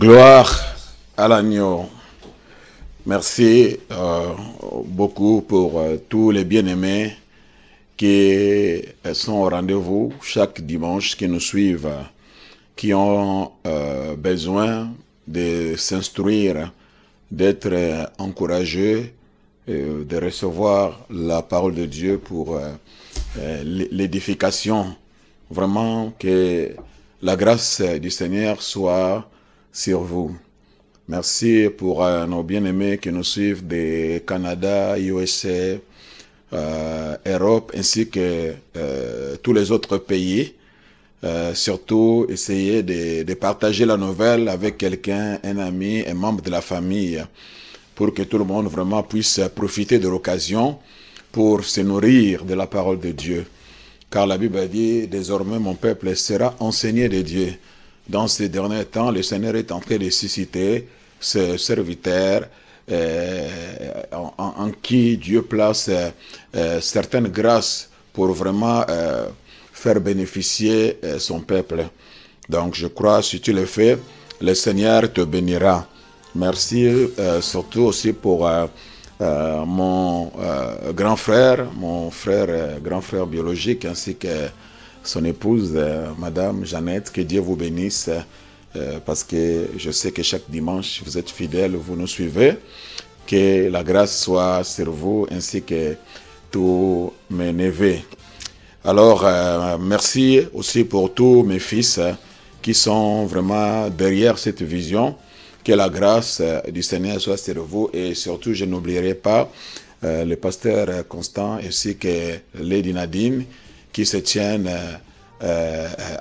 Gloire à l'agneau. Merci beaucoup pour tous les bien-aimés qui sont au rendez-vous chaque dimanche, qui nous suivent, qui ont besoin de s'instruire, d'être encouragés, de recevoir la parole de Dieu pour l'édification. Vraiment que la grâce du Seigneur soit sur vous. Merci pour nos bien-aimés qui nous suivent de Canada, USA, Europe, ainsi que tous les autres pays. Surtout, essayez de partager la nouvelle avec quelqu'un, un ami, un membre de la famille, pour que tout le monde vraiment puisse profiter de l'occasion pour se nourrir de la parole de Dieu. Car la Bible dit, désormais mon peuple sera enseigné de Dieu. Dans ces derniers temps, le Seigneur est en train de susciter ce serviteur en qui Dieu place certaines grâces pour vraiment faire bénéficier son peuple. Donc je crois, si tu le fais, le Seigneur te bénira. Merci surtout aussi pour mon grand frère, grand frère biologique, ainsi que son épouse, Madame Jeannette, que Dieu vous bénisse, parce que je sais que chaque dimanche, vous êtes fidèles, vous nous suivez, que la grâce soit sur vous, ainsi que tous mes neveux. Alors, merci aussi pour tous mes fils qui sont vraiment derrière cette vision, que la grâce du Seigneur soit sur vous, et surtout, je n'oublierai pas le pasteur Constant, ainsi que Lady Nadine, qui se tiennent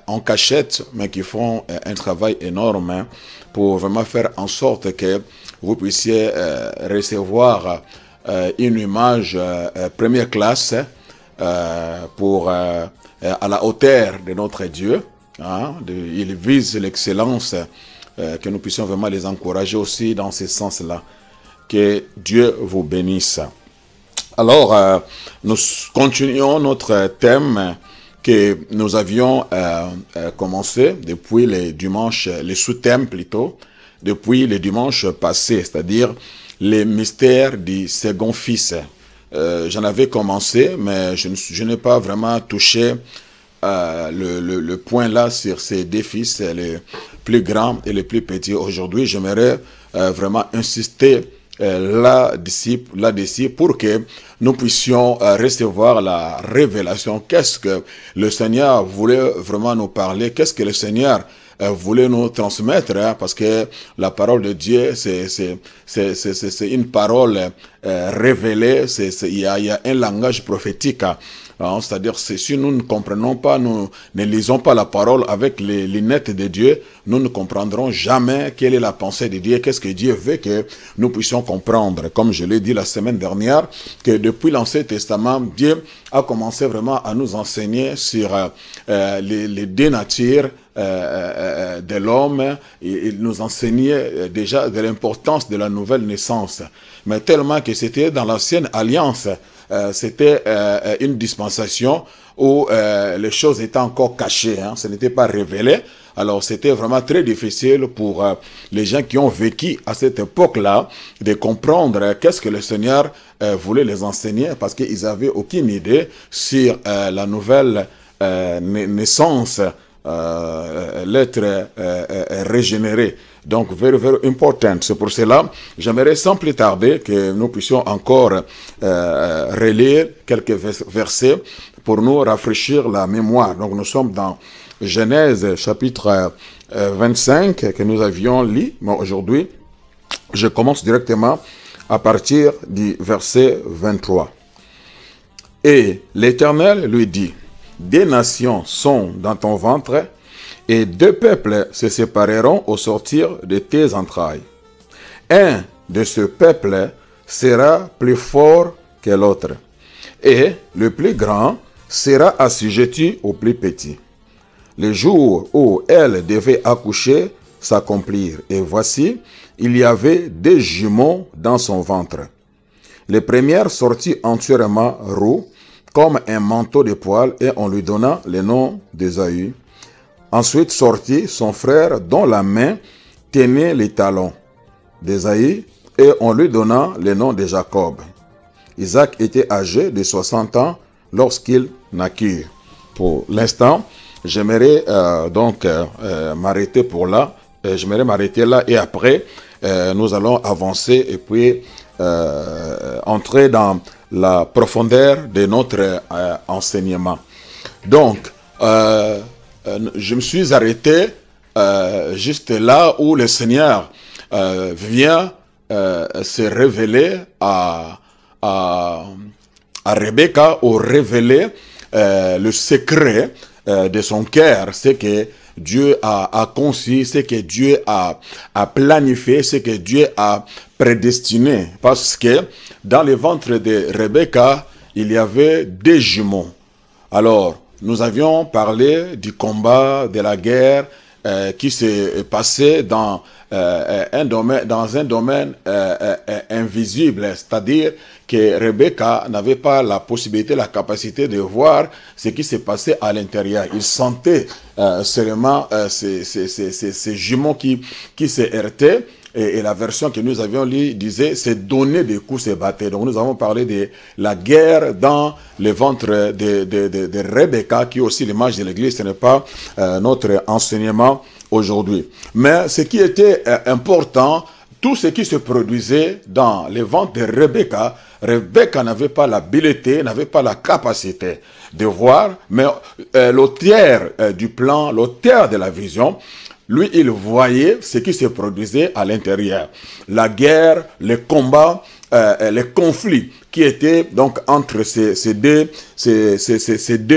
en cachette, mais qui font un travail énorme pour vraiment faire en sorte que vous puissiez recevoir une image première classe pour à la hauteur de notre Dieu. Hein, il vise l'excellence, que nous puissions vraiment les encourager aussi dans ce sens-là. Que Dieu vous bénisse. Alors, nous continuons notre thème que nous avions commencé depuis les dimanches, les sous-thèmes plutôt, depuis les dimanches passés, c'est-à-dire les mystères du second fils. J'en avais commencé, mais je n'ai pas vraiment touché le point là sur ces deux fils, les plus grands et les plus petits. Aujourd'hui, j'aimerais vraiment insister là-dessus pour que nous puissions recevoir la révélation. Qu'est-ce que le Seigneur voulait vraiment nous parler? Qu'est-ce que le Seigneur voulait nous transmettre? Hein? Parce que la parole de Dieu, c'est une parole révélée. Il y a un langage prophétique. Hein? C'est-à-dire, si nous ne comprenons pas, nous ne lisons pas la parole avec les lunettes de Dieu, nous ne comprendrons jamais quelle est la pensée de Dieu, qu'est-ce que Dieu veut que nous puissions comprendre. Comme je l'ai dit la semaine dernière, que depuis l'Ancien Testament, Dieu a commencé vraiment à nous enseigner sur les deux natures de l'homme. Il nous enseignait déjà de l'importance de la nouvelle naissance. Mais tellement que c'était dans l'ancienne alliance, c'était une dispensation où les choses étaient encore cachées, hein, ce n'était pas révélé. Alors c'était vraiment très difficile pour les gens qui ont vécu à cette époque-là de comprendre qu'est-ce que le Seigneur voulait les enseigner, parce qu'ils n'avaient aucune idée sur la nouvelle naissance, l'être régénéré. Donc, very, very important. C'est pour cela, j'aimerais sans plus tarder que nous puissions encore relire quelques versets pour nous rafraîchir la mémoire. Donc, nous sommes dans Genèse chapitre 25 que nous avions lu, mais aujourd'hui, je commence directement à partir du verset 23. Et l'Éternel lui dit, des nations sont dans ton ventre, et deux peuples se sépareront au sortir de tes entrailles. Un de ce peuple sera plus fort que l'autre, et le plus grand sera assujetti au plus petit. Le jour où elle devait accoucher s'accomplir, et voici, il y avait deux jumeaux dans son ventre. Les premières sortit entièrement roux, comme un manteau de poils, et on lui donna le nom d'Ésaü. Ensuite sortit son frère dont la main tenait les talons d'Ésaïe et on lui donna le nom de Jacob. Isaac était âgé de 60 ans lorsqu'il naquit. Pour l'instant, j'aimerais m'arrêter pour là. J'aimerais m'arrêter là et après, nous allons avancer et puis entrer dans la profondeur de notre enseignement. Donc, je me suis arrêté juste là où le Seigneur vient se révéler à Rebecca, ou révéler le secret de son cœur, ce que Dieu a conçu, ce que Dieu a planifié, ce que Dieu a prédestiné. Parce que dans le ventre de Rebecca, il y avait 2 jumeaux. Alors, nous avions parlé du combat, de la guerre qui s'est passé dans un domaine invisible, c'est-à-dire que Rebecca n'avait pas la possibilité, la capacité de voir ce qui s'est passé à l'intérieur. Il sentait seulement ces jumeaux qui se heurtaient. Et la version que nous avions lue disait, c'est donner des coups, c'est battre. Donc nous avons parlé de la guerre dans le ventre de Rebecca, qui est aussi l'image de l'Église. Ce n'est pas notre enseignement aujourd'hui. Mais ce qui était important, tout ce qui se produisait dans le ventre de Rebecca, Rebecca n'avait pas l'habileté, n'avait pas la capacité de voir, mais l'auteur du plan, l'auteur de la vision, lui, il voyait ce qui se produisait à l'intérieur. La guerre, les combats, les conflits qui étaient donc entre ces deux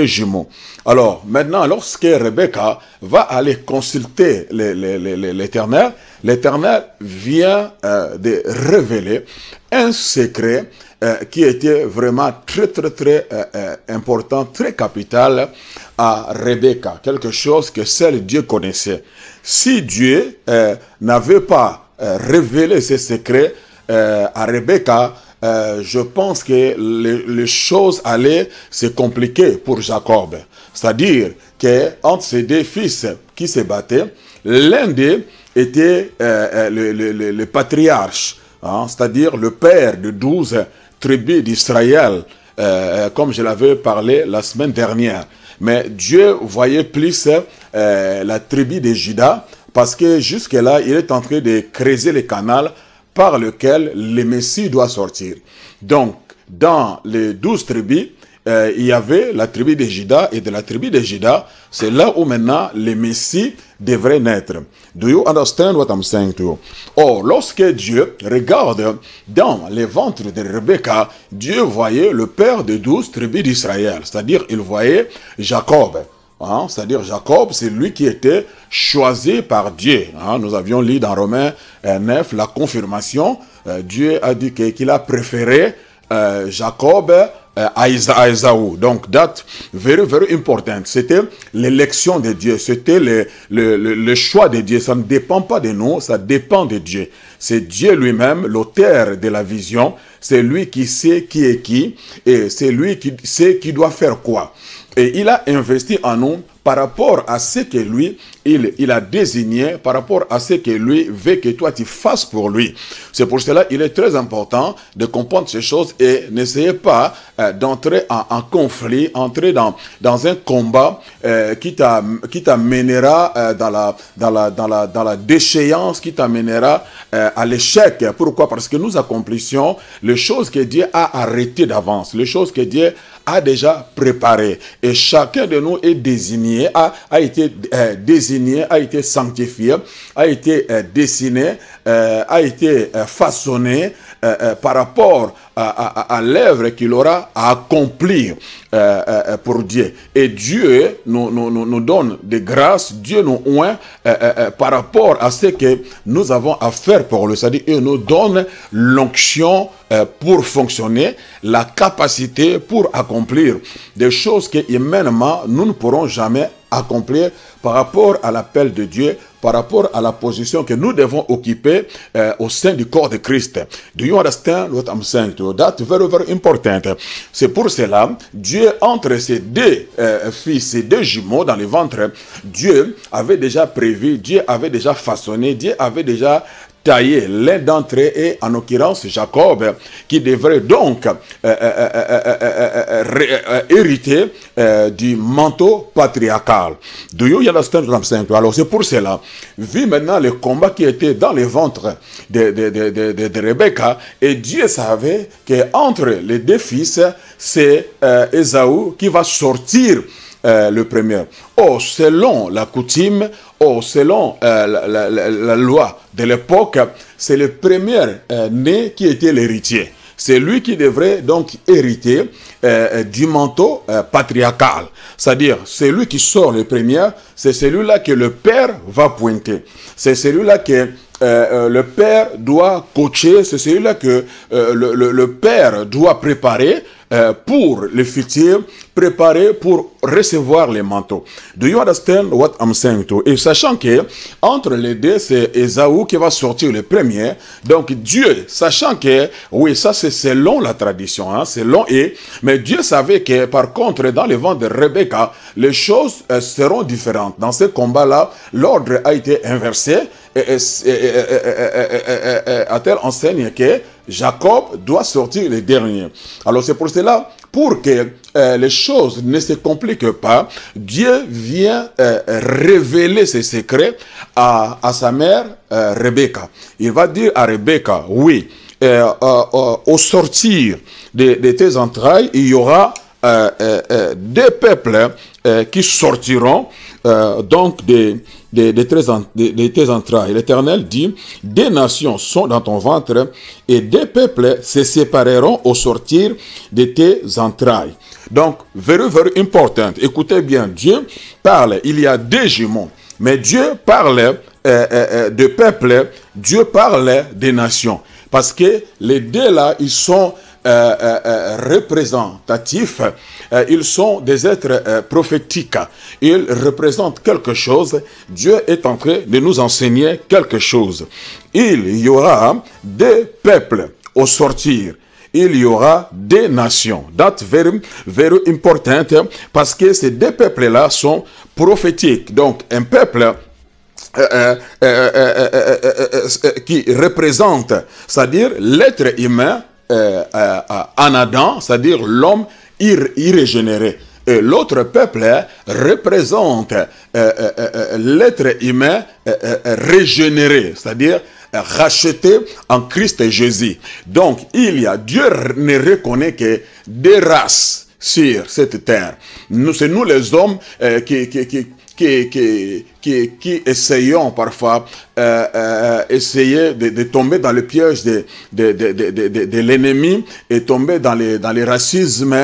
jumeaux. Alors, maintenant, lorsque Rebecca va aller consulter l'Éternel, l'Éternel vient de révéler un secret qui était vraiment très important, très capital à Rebecca. Quelque chose que seul Dieu connaissait. Si Dieu n'avait pas révélé ces secrets à Rebecca, je pense que les choses allaient se compliquer pour Jacob. C'est-à-dire qu'entre ces 2 fils qui se battaient, l'un d'eux était le patriarche, hein, c'est-à-dire le père de 12 tribus d'Israël, comme je l'avais parlé la semaine dernière. Mais Dieu voyait plus la tribu de Juda, parce que jusque-là, il est en train de creuser le canal par lequel le Messie doit sortir. Donc, dans les 12 tribus, il y avait la tribu de Juda, et de la tribu de Juda, c'est là où maintenant le Messie devrait naître. Do you understand what I'm saying to you? Or, lorsque Dieu regarde dans les ventres de Rebecca, Dieu voyait le père de 12 tribus d'Israël, c'est-à-dire il voyait Jacob. Hein, c'est-à-dire Jacob, c'est lui qui était choisi par Dieu. Hein, nous avions lu dans Romains 9 la confirmation. Dieu a dit qu'il a préféré Jacob à Esaü. Donc, date very important. C'était l'élection de Dieu. C'était le choix de Dieu. Ça ne dépend pas de nous, ça dépend de Dieu. C'est Dieu lui-même, l'auteur de la vision. C'est lui qui sait qui est qui. Et c'est lui qui sait qui doit faire quoi. Et il a investi en nous par rapport à ce que lui, il a désigné, par rapport à ce que lui veut que toi tu fasses pour lui. C'est pour cela qu'il est très important de comprendre ces choses et n'essayez pas d'entrer en conflit, entrer dans un combat qui t'amènera dans la déchéance, qui t'amènera à l'échec. Pourquoi? Parce que nous accomplissons les choses que Dieu a arrêtées d'avance, les choses que Dieu a déjà préparé, et chacun de nous est désigné, a été désigné, a été sanctifié, a été dessiné, a été façonné par rapport à l'œuvre qu'il aura à accomplir pour Dieu. Et Dieu nous donne des grâces, Dieu nous oint par rapport à ce que nous avons à faire pour lui. C'est-à-dire qu'il nous donne l'onction pour fonctionner, la capacité pour accomplir des choses que humainement nous ne pourrons jamais accomplir par rapport à l'appel de Dieu, par rapport à la position que nous devons occuper au sein du corps de Christ. Do you understand what I'm saying to you? That's very, very important. C'est pour cela, Dieu, entre ces deux fils, ces deux jumeaux dans le ventre, Dieu avait déjà prévu, Dieu avait déjà façonné, Dieu avait déjà taillé l'un d'entre eux, et en l'occurrence Jacob, qui devrait donc hériter du manteau patriarcal. Do you understand what I'm saying? Alors c'est pour cela, vu maintenant le combat qui était dans le ventre de Rebecca, et Dieu savait qu'entre les deux fils, c'est Ésaü qui va sortir le premier. Oh, selon la coutume, selon la loi de l'époque, c'est le premier né qui était l'héritier. C'est lui qui devrait donc hériter du manteau patriarcal. C'est-à-dire, c'est lui qui sort le premier, c'est celui-là que le père va pointer. C'est celui-là que le père doit coacher, c'est celui-là que le père doit préparer pour le futur, préparer pour recevoir les manteaux. Do you understand what I'm saying to? Et sachant que entre les deux, c'est Ésaü qui va sortir le premier. Donc Dieu, sachant que, oui, ça c'est selon la tradition, hein, selon eux, mais Dieu savait que par contre, dans le ventre de Rebecca, les choses seront différentes. Dans ce combat-là, l'ordre a été inversé. A-t-elle enseigne que Jacob doit sortir le dernier. Alors c'est pour cela, pour que les choses ne se compliquent pas, Dieu vient révéler ses secrets à sa mère Rebecca. Il va dire à Rebecca, oui, au sortir de tes entrailles, il y aura des peuples qui sortiront donc de tes entrailles. L'Éternel dit, des nations sont dans ton ventre et des peuples se sépareront au sortir de tes entrailles. Donc, very, very important. Écoutez bien, Dieu parle, il y a deux jumeaux, mais Dieu parle de peuples, Dieu parle des nations. Parce que les deux là, ils sont représentatifs, ils sont des êtres prophétiques, ils représentent quelque chose. Dieu est en train de nous enseigner quelque chose. Il y aura des peuples au sortir, il y aura des nations. That's very, very important, parce que ces deux peuples-là sont prophétiques. Donc, un peuple qui représente, c'est-à-dire l'être humain, en Adam, c'est-à-dire l'homme irrégénéré. Et l'autre peuple représente l'être humain régénéré, c'est-à-dire racheté en Christ Jésus. Donc, Dieu ne reconnaît que des races sur cette terre. C'est nous les hommes qui essayons parfois essayer de tomber dans le piège de l'ennemi et tomber dans les racismes,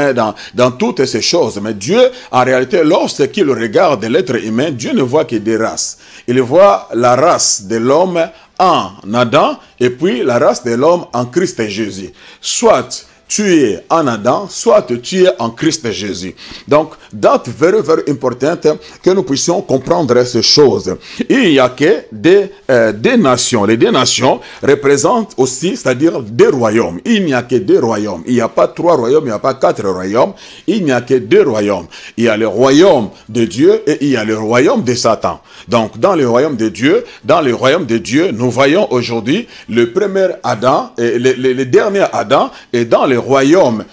dans toutes ces choses. Mais Dieu, en réalité, lorsqu'il regarde l'être humain, Dieu ne voit que des races. Il voit la race de l'homme en Adam et puis la race de l'homme en Christ Jésus. Soit tu es en Adam, soit tu es en Christ Jésus. Donc, that's very, very important que nous puissions comprendre ces choses. Il n'y a que des nations. Les deux nations représentent aussi, c'est-à-dire des royaumes. Il n'y a que deux royaumes. Il n'y a pas 3 royaumes, il n'y a pas 4 royaumes. Il n'y a que 2 royaumes. Il y a le royaume de Dieu et il y a le royaume de Satan. Donc, dans le royaume de Dieu, nous voyons aujourd'hui le premier Adam, et le dernier Adam, et dans le royaume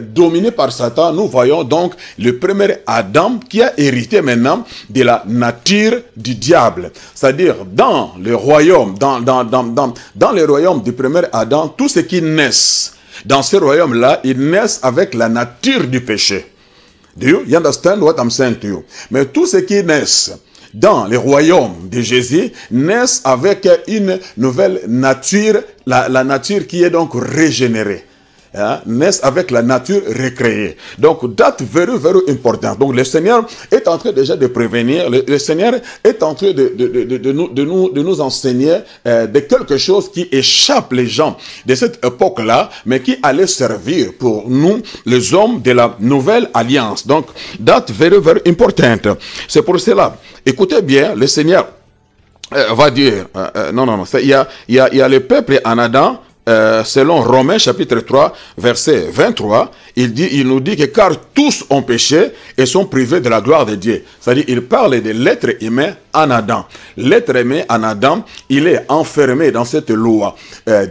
dominé par Satan, nous voyons donc le premier Adam qui a hérité maintenant de la nature du diable. C'est-à-dire, dans le royaume, dans le royaume du premier Adam, tout ce qui naissent dans ce royaume-là, ils naissent avec la nature du péché. Do you understand what I'm saying to you? Mais tout ce qui naissent dans le royaume de Jésus naissent avec une nouvelle nature, la nature qui est donc régénérée. Hein, naissent avec la nature recréée. Donc, that's very, very important. Donc, le Seigneur est en train déjà de prévenir, le Seigneur est en train de nous enseigner de quelque chose qui échappe les gens de cette époque-là, mais qui allait servir pour nous, les hommes de la nouvelle alliance. Donc, that's very, very important. C'est pour cela, écoutez bien, le Seigneur va dire, non, non, non, il y a le peuple en Adam, selon Romains chapitre 3, verset 23, il nous dit que car tous ont péché et sont privés de la gloire de Dieu. C'est-à-dire, il parle de l'être humain en Adam. L'être humain en Adam, il est enfermé dans cette loi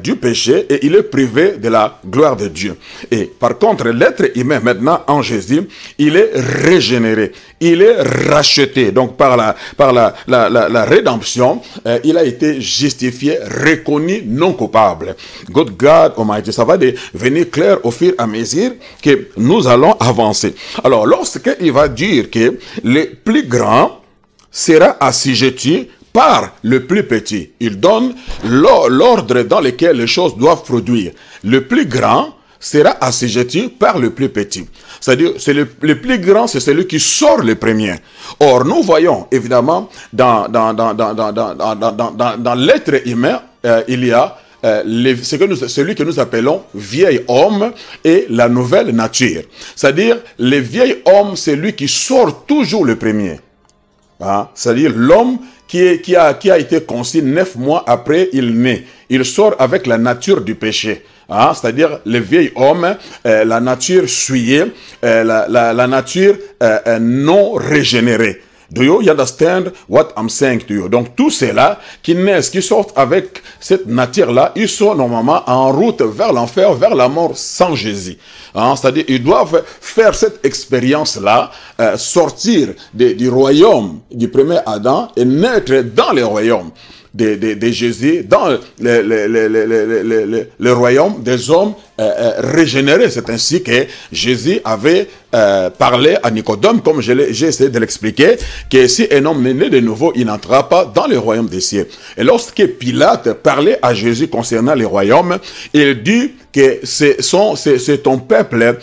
du péché et il est privé de la gloire de Dieu. Et par contre, l'être humain maintenant en Jésus, il est régénéré, il est racheté. Donc par la rédemption, il a été justifié, reconnu non coupable. Good God Almighty. Ça va devenir clair au fur et à mesure que nous allons avancer. Alors, lorsqu'il va dire que le plus grand sera assujetti par le plus petit, il donne l'ordre dans lequel les choses doivent produire. Le plus grand sera assujetti par le plus petit. C'est-à-dire, le plus grand, c'est celui qui sort le premier. Or, nous voyons, évidemment, dans l'être humain, il y a celui que nous appelons vieil homme et la nouvelle nature. C'est-à-dire, le vieil homme, c'est lui qui sort toujours le premier. Hein? C'est-à-dire, l'homme qui a été conçu 9 mois après il naît. Il sort avec la nature du péché. Hein? C'est-à-dire, le vieil homme, la nature souillée, la nature non régénérée. Do you understand what I'm saying to you? Donc, tous ceux-là qui naissent, qui sortent avec cette nature-là, ils sont normalement en route vers l'enfer, vers la mort sans Jésus. Hein? C'est-à-dire, ils doivent faire cette expérience-là, sortir du royaume du premier Adam et naître dans le royaume de Jésus, dans le royaume des hommes régénérés. C'est ainsi que Jésus avait parlé à Nicodème, comme j'ai essayé de l'expliquer, que si un homme n'est né de nouveau, il n'entrera pas dans le royaume des cieux. Et lorsque Pilate parlait à Jésus concernant le royaume, il dit que c'est ton peuple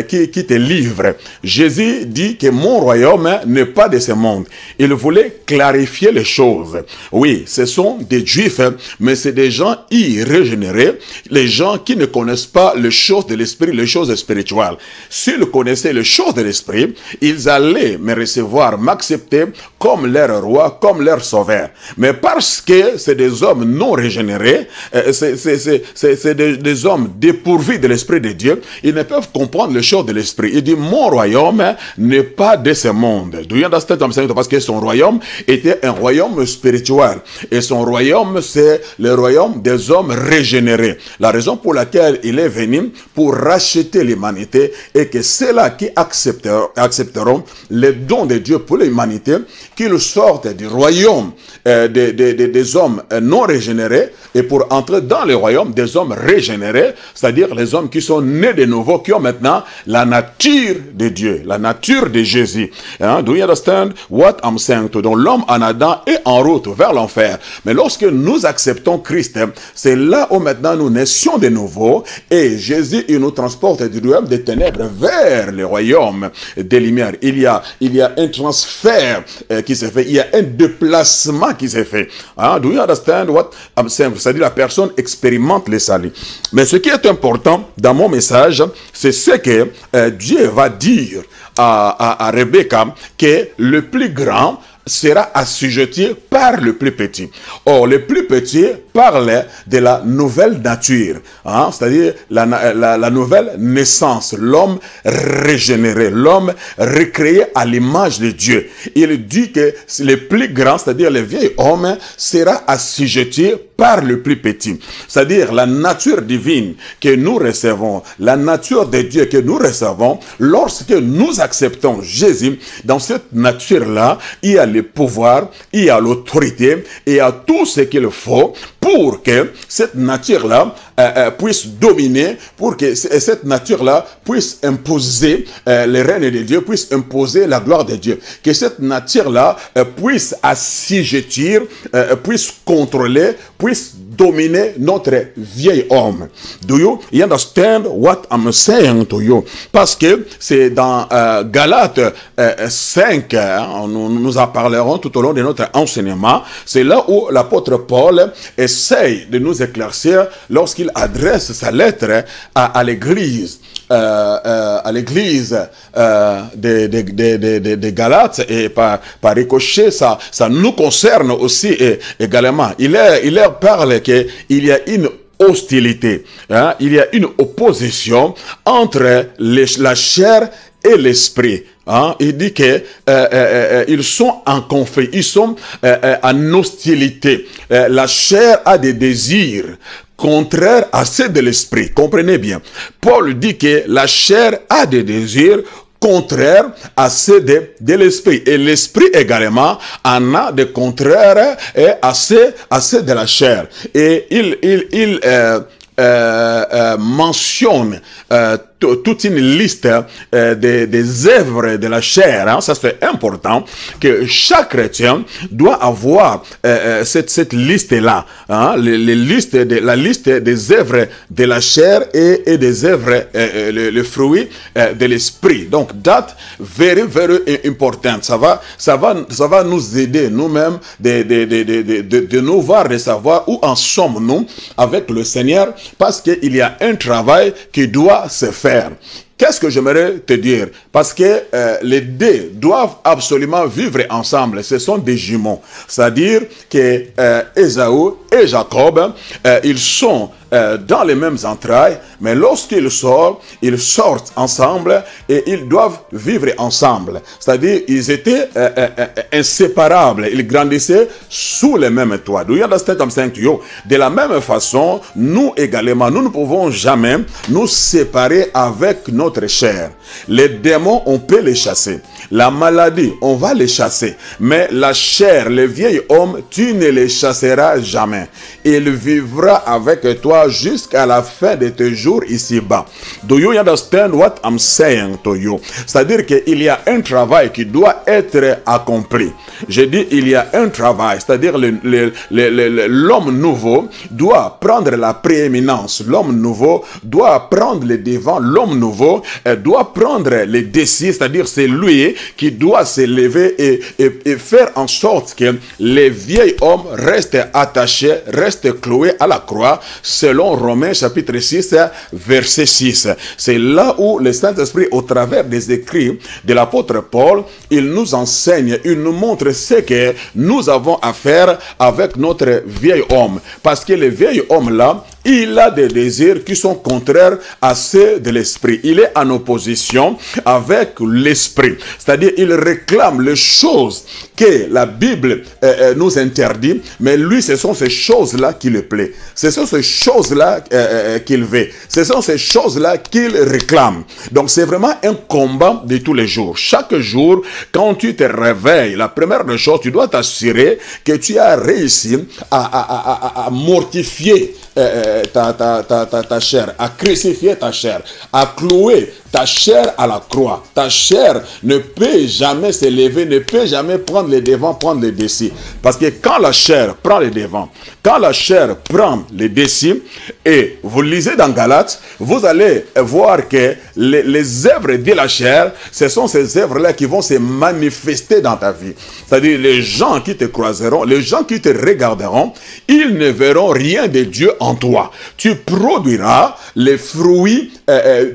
qui te livre. Jésus dit que mon royaume n'est pas de ce monde. Il voulait clarifier les choses. Oui, ce sont des juifs, mais c'est des gens irrégénérés, les gens qui ne connaissent pas les choses de l'esprit, les choses spirituelles. S'ils connaissaient les choses de l'esprit, ils allaient me recevoir, m'accepter comme leur roi, comme leur sauveur. Mais parce que c'est des hommes non régénérés, c'est des hommes dépourvus de l'esprit de Dieu, ils ne peuvent comprendre les choses de l'esprit. Il dit, mon royaume n'est pas de ce monde. Do you understand? Parce que son royaume était un royaume spirituel. Et son royaume, c'est le royaume des hommes régénérés. La raison pour laquelle il est venu, pour racheter l'humanité, et que ceux-là qui accepteront les dons de Dieu pour l'humanité, qu'ils sortent du royaume des hommes non régénérés, et pour entrer dans le royaume des hommes régénérés, c'est-à-dire les hommes qui sont nés de nouveau, qui ont maintenant la nature de Dieu, la nature de Jésus. Hein? Do you understand what I'm saying? Donc l'homme en Adam est en route vers l'enfer. Mais lorsque nous acceptons Christ, c'est là où maintenant nous naissions de nouveau, et Jésus, il nous transporte du royaume des ténèbres vers le royaume des lumières. Il y a un transfert qui s'est fait, il y a un déplacement qui s'est fait. Hein? Do you understand what I'm saying? C'est-à-dire la personne expérimente le salut. Mais ce qui est important dans mon message, c'est ce que Dieu va dire à Rebecca, que le plus grand sera assujetti par le plus petit. Or, le plus petit parle de la nouvelle nature, hein? C'est-à-dire la nouvelle naissance, l'homme régénéré, l'homme recréé à l'image de Dieu. Il dit que le plus grand, c'est-à-dire le vieil homme, sera assujetti par le plus petit. C'est-à-dire la nature divine que nous recevons, la nature de Dieu que nous recevons, lorsque nous acceptons Jésus, dans cette nature-là, il y a le pouvoir, il y a l'autorité, et il y a tout ce qu'il faut pour que cette nature-là puisse dominer, pour que cette nature-là puisse imposer les règnes de Dieu, puisse imposer la gloire de Dieu. Que cette nature-là puisse assujettir, puisse contrôler, puisse dominer notre vieil homme. Do you understand what I'm saying to you? Parce que c'est dans Galates 5, hein, nous en parlerons tout au long de notre enseignement, c'est là où l'apôtre Paul essaye de nous éclaircir lorsqu'il adresse sa lettre à l'église à l'église des Galates, et par ricochet, ça nous concerne aussi également. Il leur parle qu'il y a une hostilité, hein, il y a une opposition entre la chair et l'esprit. Hein, il dit que ils sont en conflit, ils sont en hostilité. La chair a des désirs contraires à ceux de l'esprit. Comprenez bien. Paul dit que la chair a des désirs contraires à ceux de l'esprit. Et l'esprit également en a des contraires à ceux de la chair. Et il mentionne toute une liste des œuvres de la chair. Hein. Ça, c'est important que chaque chrétien doit avoir cette liste-là. Hein. La liste des œuvres de la chair et des œuvres, le fruit de l'esprit. Donc, that's very, very important. Ça va nous aider nous-mêmes de nous voir, de savoir où en sommes-nous avec le Seigneur, parce qu'il y a un travail qui doit se faire. Qu'est-ce que j'aimerais te dire? Parce que les deux doivent absolument vivre ensemble. Ce sont des jumeaux. C'est-à-dire que Ésaü et Jacob, ils sont dans les mêmes entrailles, mais lorsqu'ils sortent, ils sortent ensemble et ils doivent vivre ensemble. C'est-à-dire, ils étaient inséparables. Ils grandissaient sous les mêmes toits. Do you understand what I'm saying to you? De la même façon, nous également, nous ne pouvons jamais nous séparer avec notre chair. Les démons, on peut les chasser. La maladie, on va les chasser. Mais la chair, le vieil homme, tu ne les chasseras jamais. Il vivra avec toi jusqu'à la fin de tes jours ici-bas. Do you understand what I'm saying to you? C'est-à-dire qu'il y a un travail qui doit être accompli. Je dis, il y a un travail, c'est-à-dire l'homme nouveau doit prendre la prééminence. L'homme nouveau doit prendre le devant. L'homme nouveau doit prendre les décis, c'est-à-dire c'est lui qui doit se lever et faire en sorte que les vieils hommes restent attachés, restent cloués à la croix, selon Romains chapitre 6, verset 6. C'est là où le Saint-Esprit, au travers des écrits de l'apôtre Paul, il nous enseigne, il nous montre ce que nous avons à faire avec notre vieil homme. Parce que le vieil homme là, il a des désirs qui sont contraires à ceux de l'esprit. Il est en opposition avec l'esprit. C'est-à-dire, il réclame les choses que la Bible nous interdit, mais lui, ce sont ces choses-là qui le plaît. Ce sont ces choses-là qu'il veut. Ce sont ces choses-là qu'il réclame. Donc, c'est vraiment un combat de tous les jours. Chaque jour, quand tu te réveilles, la première des choses, tu dois t'assurer que tu as réussi à mortifier ta chair, à crucifier ta chair, à clouer ta chair à la croix. Ta chair ne peut jamais se lever, ne peut jamais prendre les devants, prendre les décis. Parce que quand la chair prend les devants, quand la chair prend les décis, et vous lisez dans Galates, vous allez voir que les œuvres de la chair, ce sont ces œuvres-là qui vont se manifester dans ta vie. C'est-à-dire les gens qui te croiseront, les gens qui te regarderont, ils ne verront rien de Dieu en toi. Tu produiras les fruits,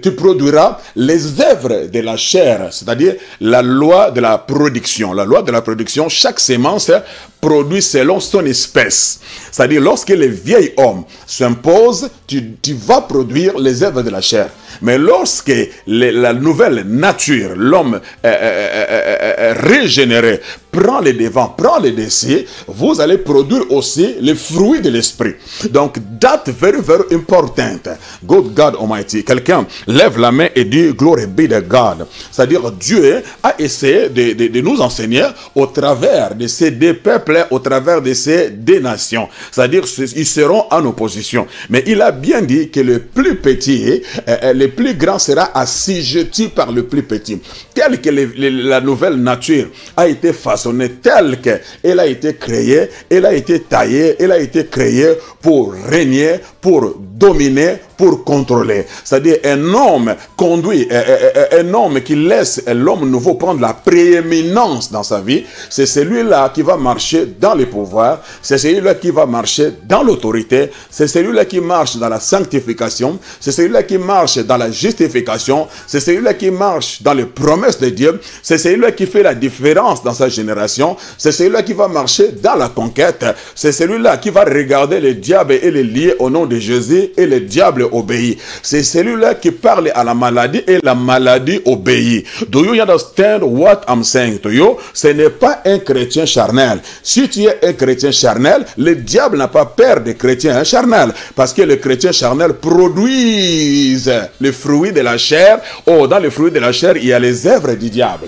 tu produiras les œuvres de la chair, c'est-à-dire la loi de la production. La loi de la production, chaque sémence produit selon son espèce. C'est-à-dire lorsque le vieil homme s'impose, tu vas produire les œuvres de la chair. Mais lorsque la nouvelle nature, l'homme régénéré, prend les devants, prend les décis, vous allez produire aussi les fruits de l'esprit. Donc, that's very, very important. Good God Almighty. Quelqu'un lève la main et dit, Glory be to God. C'est-à-dire, Dieu a essayé de nous enseigner au travers de ces deux peuples, au travers de ces deux nations. C'est-à-dire, ils seront en opposition. Mais il a bien dit que le plus petit, le plus grand sera assujetti par le plus petit. Tel que la nouvelle nature a été façonnée, telle qu'elle a été créée, elle a été taillée, elle a été créée pour régner, pour dominer, pour contrôler. C'est-à-dire un homme conduit, un homme qui laisse l'homme nouveau prendre la prééminence dans sa vie, c'est celui-là qui va marcher dans les pouvoirs, c'est celui-là qui va marcher dans l'autorité, c'est celui-là qui marche dans la sanctification, c'est celui-là qui marche dans la justification, c'est celui-là qui marche dans les promesses de Dieu, c'est celui-là qui fait la différence dans sa génération, c'est celui-là qui va marcher dans la conquête, c'est celui-là qui va regarder le diable et les lier au nom de Jésus et le diable obéit. C'est celui-là qui parle à la maladie et la maladie obéit. Do you understand what I'm saying to you? Ce n'est pas un chrétien charnel. Si tu es un chrétien charnel, le diable n'a pas peur des chrétiens charnels, parce que les chrétiens charnels produisent les fruits de la chair. Oh, dans les fruits de la chair, il y a les œuvres du diable.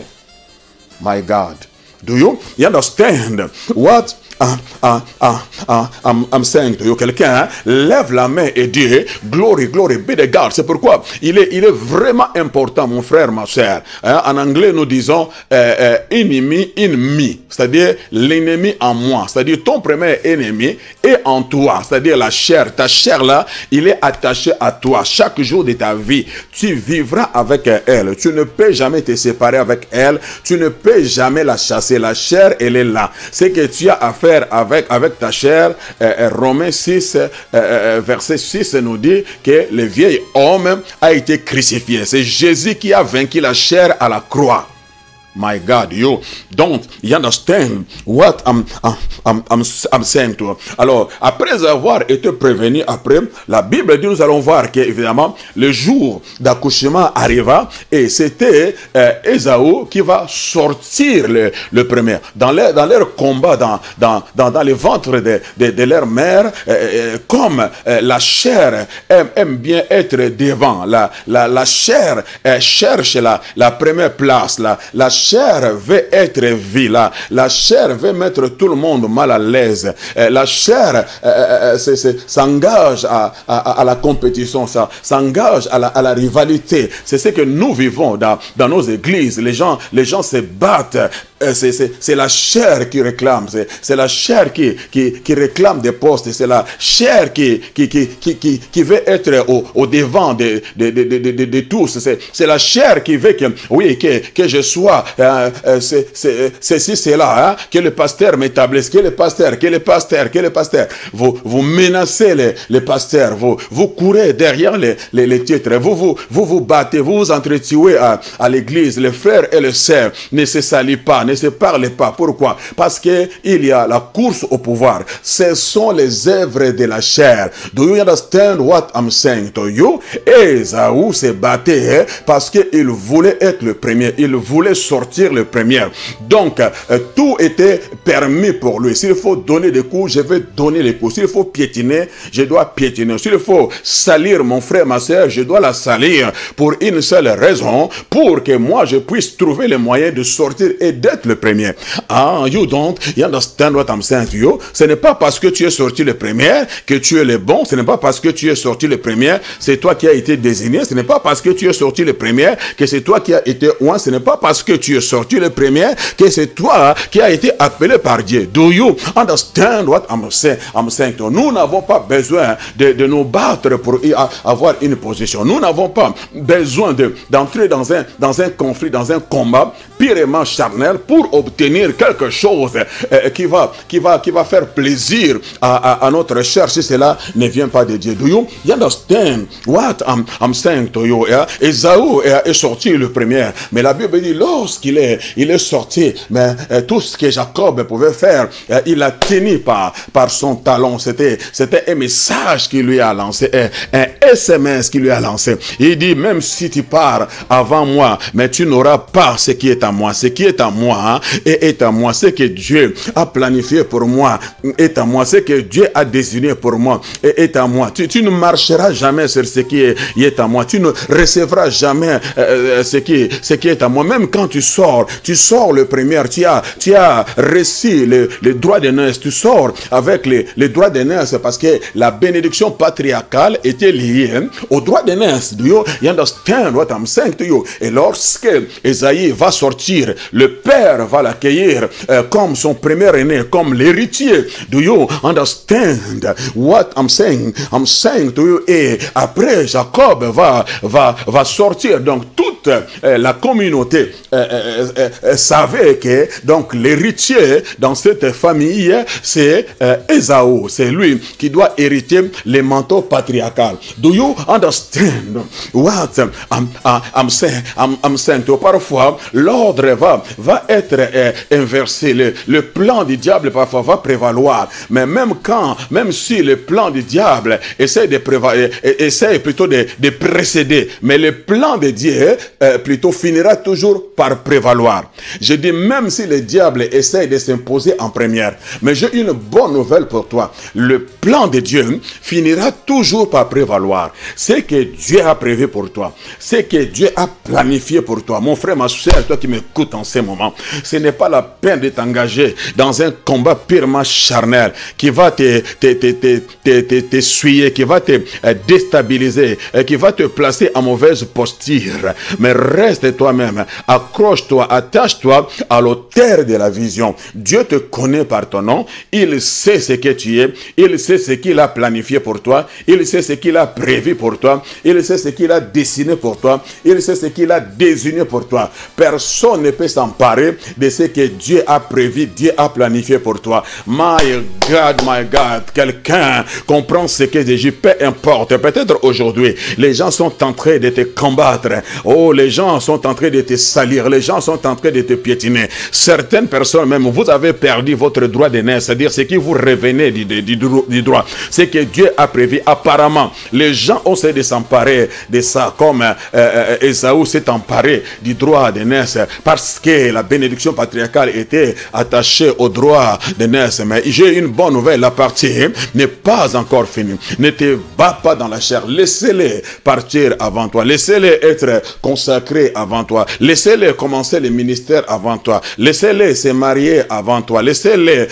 My God. Do you understand what I'm saying to you? Quelqu'un lève la main et dit glory, glory be to God. C'est pourquoi il est vraiment important, mon frère, ma soeur. En anglais, nous disons enemy in me, c'est-à-dire l'ennemi en moi, c'est-à-dire ton premier ennemi est en toi, c'est-à-dire la chair. Ta chair là, il est attaché à toi. Chaque jour de ta vie, tu vivras avec elle. Tu ne peux jamais te séparer avec elle. Tu ne peux jamais la chasser. La chair, elle est là. C'est que tu as à faire avec ta chair. Romains 6, verset 6 nous dit que le vieil homme a été crucifié. C'est Jésus qui a vaincu la chair à la croix. My God, you don't understand what I'm saying to you. Alors, après avoir été prévenu, après, la Bible dit, nous allons voir qu'évidemment, le jour d'accouchement arriva et c'était Ésaü qui va sortir le premier. Dans leur combat, dans les ventres de leur mère, comme la chair aime bien être devant, la chair cherche la première place, la chair veut être vue, la chair veut mettre tout le monde mal à l'aise, la chair s'engage à la compétition, s'engage à la rivalité. C'est ce que nous vivons dans nos églises. Les gens se battent. C'est la chair qui réclame, c'est la chair qui réclame des postes, c'est la chair qui veut être au devant de tous, c'est la chair qui veut que je sois ceci, cela, hein, que le pasteur m'établisse, que le pasteur. Vous menacez les pasteurs, vous courez derrière les titres, vous battez, vous vous entretuez à l'église. Les frères et les sœurs ne se salient pas, ne se parlent pas. Pourquoi? Parce que il y a la course au pouvoir. Ce sont les œuvres de la chair. Do you understand what I'm saying to you? Ésaü se battait parce qu'il voulait être le premier. Il voulait sortir le premier. Donc, tout était permis pour lui. S'il faut donner des coups, je vais donner les coups. S'il faut piétiner, je dois piétiner. S'il faut salir mon frère, ma soeur, je dois la salir pour une seule raison, pour que moi je puisse trouver les moyens de sortir et d'être le premier. Ah, you understand what I'm saying to you? Ce n'est pas parce que tu es sorti le premier que tu es le bon. Ce n'est pas parce que tu es sorti le premier, c'est toi qui as été désigné. Ce n'est pas parce que tu es sorti le premier que c'est toi qui as été oint. Ce n'est pas parce que tu es sorti le premier que c'est toi qui as été appelé par Dieu. Do you understand what I'm saying to you? Nous n'avons pas besoin de nous battre pour avoir une position. Nous n'avons pas besoin d'entrer dans un conflit, dans un combat purement charnel pour obtenir quelque chose qui va faire plaisir à notre chair si cela ne vient pas de Dieu. Do you understand what I'm saying to you? Ésaü est sorti le premier, mais la Bible dit lorsqu'il est sorti, mais tout ce que Jacob pouvait faire, il l'a tenu par son talon. C'était un message qu'il lui a lancé, un SMS qu'il lui a lancé. Il dit, même si tu pars avant moi, mais tu n'auras pas ce qui est à moi. Ce qui est à moi, hein, est à moi. Ce que Dieu a planifié pour moi est à moi. Ce que Dieu a désigné pour moi est à moi. Tu ne marcheras jamais sur ce qui est à moi. Tu ne recevras jamais ce qui est à moi. Même quand tu tu sors le premier, tu as reçu les droits d'aînesse, tu sors avec les droits d'aînesse parce que la bénédiction patriarcale était liée aux droits d'aînesse. Do you understand what I'm saying to you? Et lorsque Esaïe va sortir, le père va l'accueillir comme son premier aîné, comme l'héritier. Do you understand what I'm saying? I'm saying to you. Et après, Jacob va sortir. Donc toute la communauté savait que donc l'héritier dans cette famille, c'est Ésaü. C'est lui qui doit hériter les manteaux patriarcaux. Do you understand what I'm saying? I'm saying to you. Parfois, l'ordre va être inversé. Le plan du diable parfois va prévaloir. Mais même si le plan du diable essaie plutôt de précéder, mais le plan de Dieu plutôt finira toujours par prévaloir. Je dis même si le diable essaie de s'imposer en première, mais j'ai une bonne nouvelle pour toi. Le plan de Dieu finira toujours par prévaloir. Ce que Dieu a prévu pour toi, ce que Dieu a planifié pour toi, mon frère, ma soeur, toi qui m'écoutes en ce moment, ce n'est pas la peine de t'engager dans un combat purement charnel qui va t'essuyer, qui va te déstabiliser, qui va te placer en mauvaise posture. Mais reste toi-même, accroche-toi, attache-toi à l'auteur de la vision. Dieu te connaît par ton nom, il sait ce que tu es, il sait ce qu'il a planifié pour toi, il sait ce qu'il a prévu pour toi, il sait ce qu'il a dessiné pour toi, il sait ce qu'il a désigné pour toi. Personne ne peut s'emparer de ce que Dieu a prévu, Dieu a planifié pour toi. My God, quelqu'un comprend ce que je dis, peu importe. Peut-être aujourd'hui, les gens sont en train de te combattre. Oh, les gens sont en train de te salir, les gens sont en train de te piétiner. Certaines personnes même, vous avez perdu votre droit d'aînesse, c'est-à-dire ce qui vous revenait du droit. Ce que Dieu a prévu. Apparemment, les gens ont essayé de s'emparer de ça, comme Ésaü s'est emparé du droit d'aînesse parce que la bénédiction patriarcale était attachée au droit d'aînesse. Mais j'ai une bonne nouvelle, la partie n'est pas encore finie. Ne te bats pas dans la chair, laissez-les partir avant toi, laissez-les être consacrés avant toi, laissez-les commencer les ministères avant toi, laissez-les se marier avant toi, laissez-les